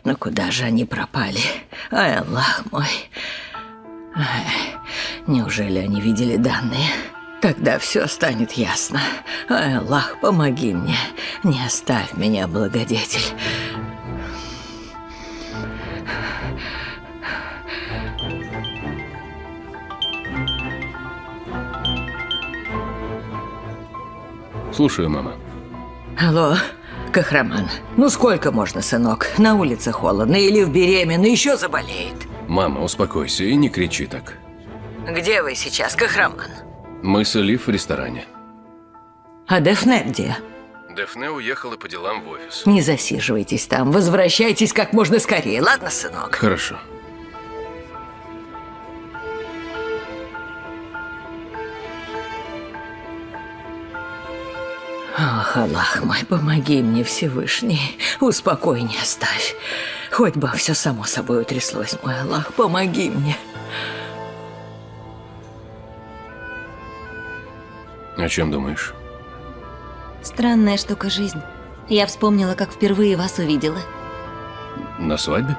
Ну куда же они пропали? Ай, Аллах мой. Ай, неужели они видели данные? Тогда все станет ясно. Ай, Аллах, помоги мне. Не оставь меня, благодетель. Слушаю, мама. Алло, Кахраман. Ну сколько можно, сынок? На улице холодно или в беременна еще заболеет. Мама, успокойся и не кричи так. Где вы сейчас, Кахраман? Мы с Элиф в ресторане. А Дефне где? Дефне уехала по делам в офис. Не засиживайтесь там, возвращайтесь как можно скорее, ладно, сынок? Хорошо. Ох, Аллах мой, помоги мне, Всевышний. Успокой, не оставь. Хоть бы все само собой утряслось, мой Аллах, помоги мне. О чем думаешь? Странная штука жизнь. Я вспомнила, как впервые вас увидела. На свадьбе?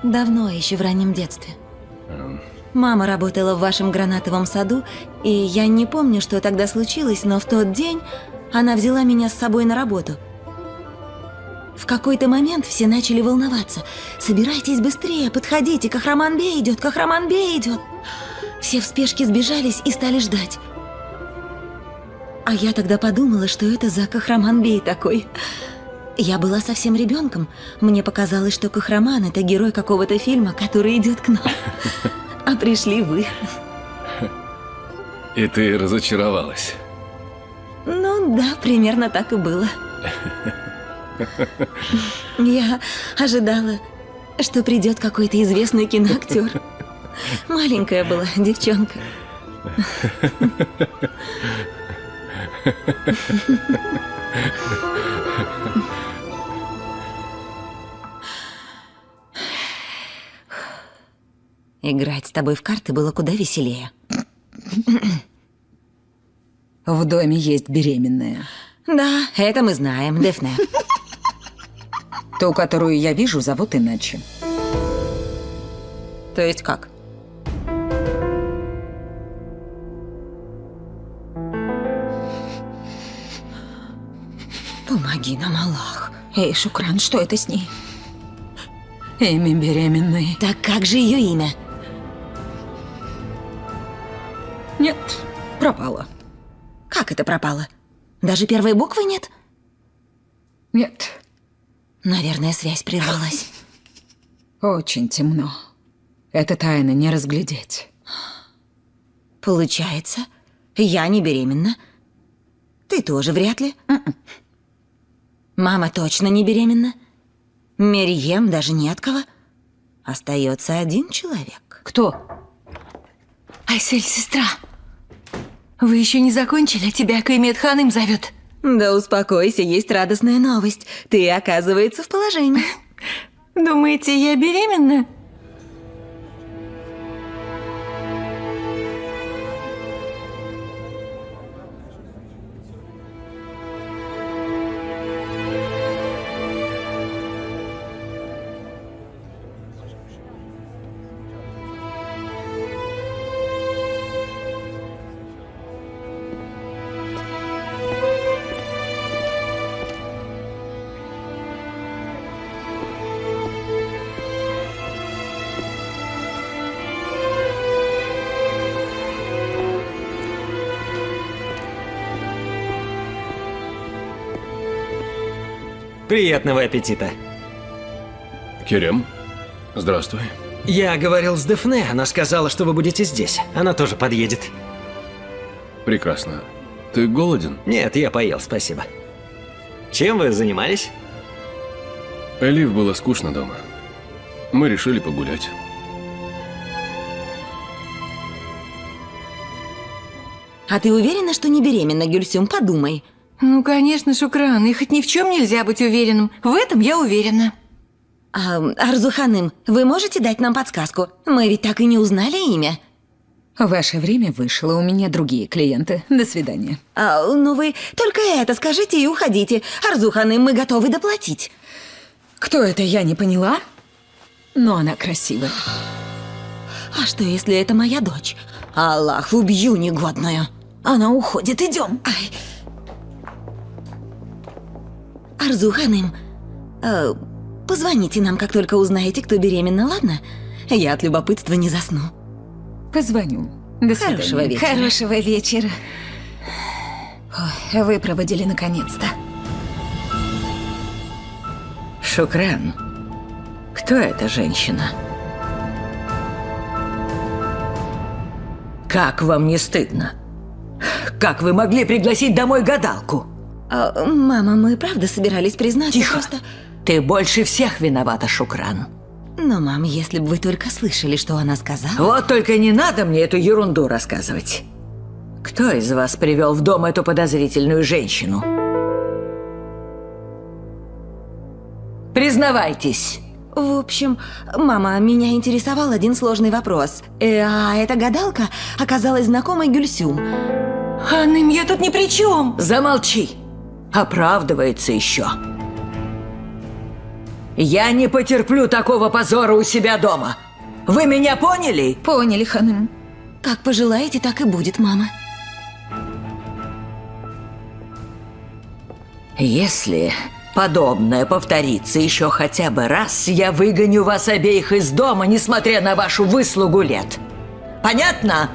Давно, еще в раннем детстве. Мама работала в вашем гранатовом саду, и я не помню, что тогда случилось, но в тот день она взяла меня с собой на работу. В какой-то момент все начали волноваться. «Собирайтесь быстрее, подходите, Кахраман Бей идет, Кахраман Бей идет!» Все в спешке сбежались и стали ждать. А я тогда подумала, что это за Кахраман Бей такой. Я была совсем ребенком. Мне показалось, что Кахраман – это герой какого-то фильма, который идет к нам. А пришли вы. И ты разочаровалась. Ну да, примерно так и было. Я ожидала, что придет какой-то известный киноактер. Маленькая была девчонка. Играть с тобой в карты было куда веселее. В доме есть беременная. Да, это мы знаем, Дефне. Ту, которую я вижу, зовут иначе. То есть как? Помоги нам, Аллах. Эй, Шукран, что это с ней? Имя беременной. Так как же ее имя? Нет, пропала. Как это пропало? Даже первой буквы нет? Нет, Наверное, связь прервалась. очень темно. Это тайна не разглядеть. Получается, я не беременна. Ты тоже вряд ли. Мама точно не беременна. Мерьем даже не от кого. Остается один человек. Кто? Айсель, сестра, вы еще не закончили? Тебя Каймет Ханым зовет. Да успокойся, есть радостная новость. Ты, оказывается, в положении. Думаете, я беременна? Приятного аппетита. Керем, здравствуй. Я говорил с Дефне, она сказала, что вы будете здесь. Она тоже подъедет. Прекрасно. Ты голоден? Нет, я поел, спасибо. Чем вы занимались? Элиф было скучно дома. Мы решили погулять. А ты уверена, что не беременна, Гюльсюм? Подумай. Ну, конечно, Шукран, и хоть ни в чем нельзя быть уверенным. В этом я уверена. Арзу Ханым, вы можете дать нам подсказку? Мы ведь так и не узнали имя. Ваше время вышло, у меня другие клиенты. До свидания. Ну вы только это скажите и уходите. Арзу Ханым, мы готовы доплатить. Кто это, я не поняла, но она красивая. А что, если это моя дочь? Аллах, убью негодную. Она уходит, идем. Ай. Арзу Ханым, позвоните нам, как только узнаете, кто беременна, ладно? Я от любопытства не засну. Позвоню. До свидания. Хорошего вечера. Хорошего вечера. Ой, вы проводили наконец-то. Шукран, кто эта женщина? Как вам не стыдно? Как вы могли пригласить домой гадалку? Мама, мы правда собирались признаться, Тихо! просто... Ты больше всех виновата, Шукран. Но, мам, если бы вы только слышали, что она сказала... Вот только не надо мне эту ерунду рассказывать. Кто из вас привел в дом эту подозрительную женщину? Признавайтесь. В общем, мама, меня интересовал один сложный вопрос. А эта гадалка оказалась знакомой Гюльсюм. Ханым, я тут ни при чем. Замолчи. Оправдывается еще. Я не потерплю такого позора у себя дома. Вы меня поняли? Поняли, Ханым. Как пожелаете, так и будет, мама. Если подобное повторится еще хотя бы раз, я выгоню вас обеих из дома, несмотря на вашу выслугу лет. Понятно?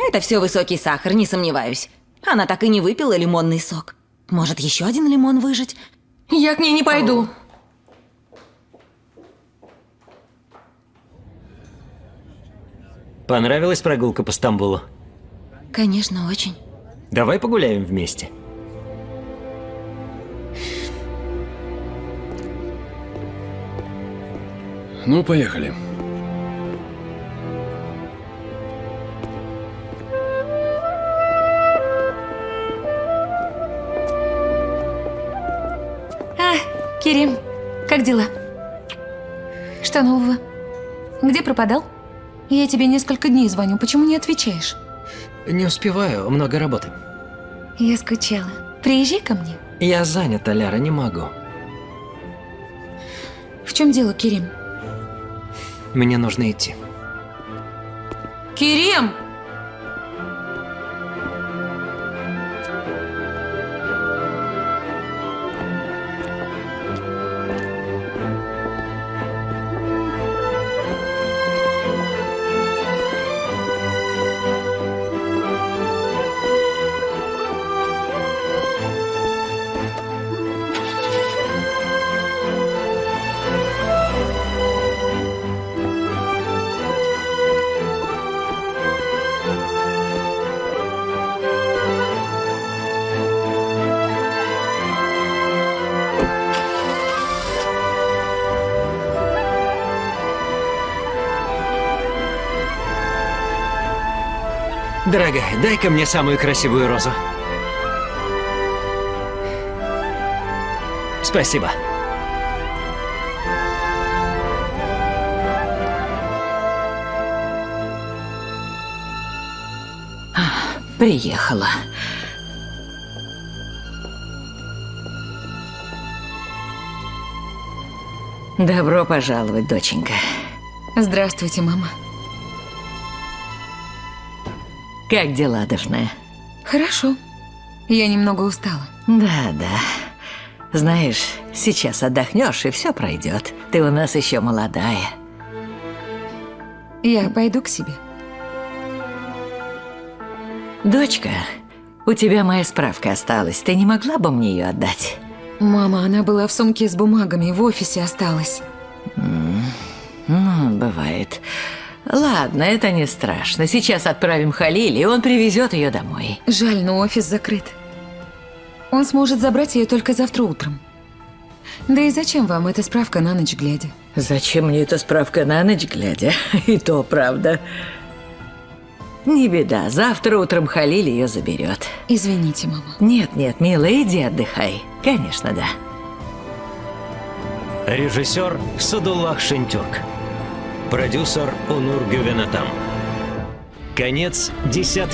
Это все высокий сахар, не сомневаюсь. Она так и не выпила лимонный сок. Может, еще один лимон выжать? Я к ней не пойду. Понравилась прогулка по Стамбулу? Конечно, очень. Давай погуляем вместе. Ну, поехали. Керим, как дела? Что нового? Где пропадал? Я тебе несколько дней звоню, почему не отвечаешь? Не успеваю, много работы. Я скучала. Приезжай ко мне. Я занята, Ляра, не могу. В чем дело, Керим? Мне нужно идти. Керим! Дорогая, дай-ка мне самую красивую розу. Спасибо. Приехала. Добро пожаловать, доченька. Здравствуйте, мама. Как дела, Дафне? Хорошо. Я немного устала. Да. Знаешь, сейчас отдохнешь, и все пройдет. Ты у нас еще молодая. Я пойду к себе. Дочка, у тебя моя справка осталась. Ты не могла бы мне ее отдать? Мама, она была в сумке с бумагами, в офисе осталась. Ну, бывает. Ладно, это не страшно. Сейчас отправим Халили, и он привезет ее домой. Жаль, но офис закрыт. Он сможет забрать ее только завтра утром. Да и зачем вам эта справка на ночь глядя? Зачем мне эта справка на ночь глядя? И то правда. Не беда, завтра утром Халиль ее заберет. Извините, мама. Нет, милая, иди отдыхай. Конечно, да. Режиссер Садуллах Шентюрк. Продюсер Онур Гювенатам. Конец 10-й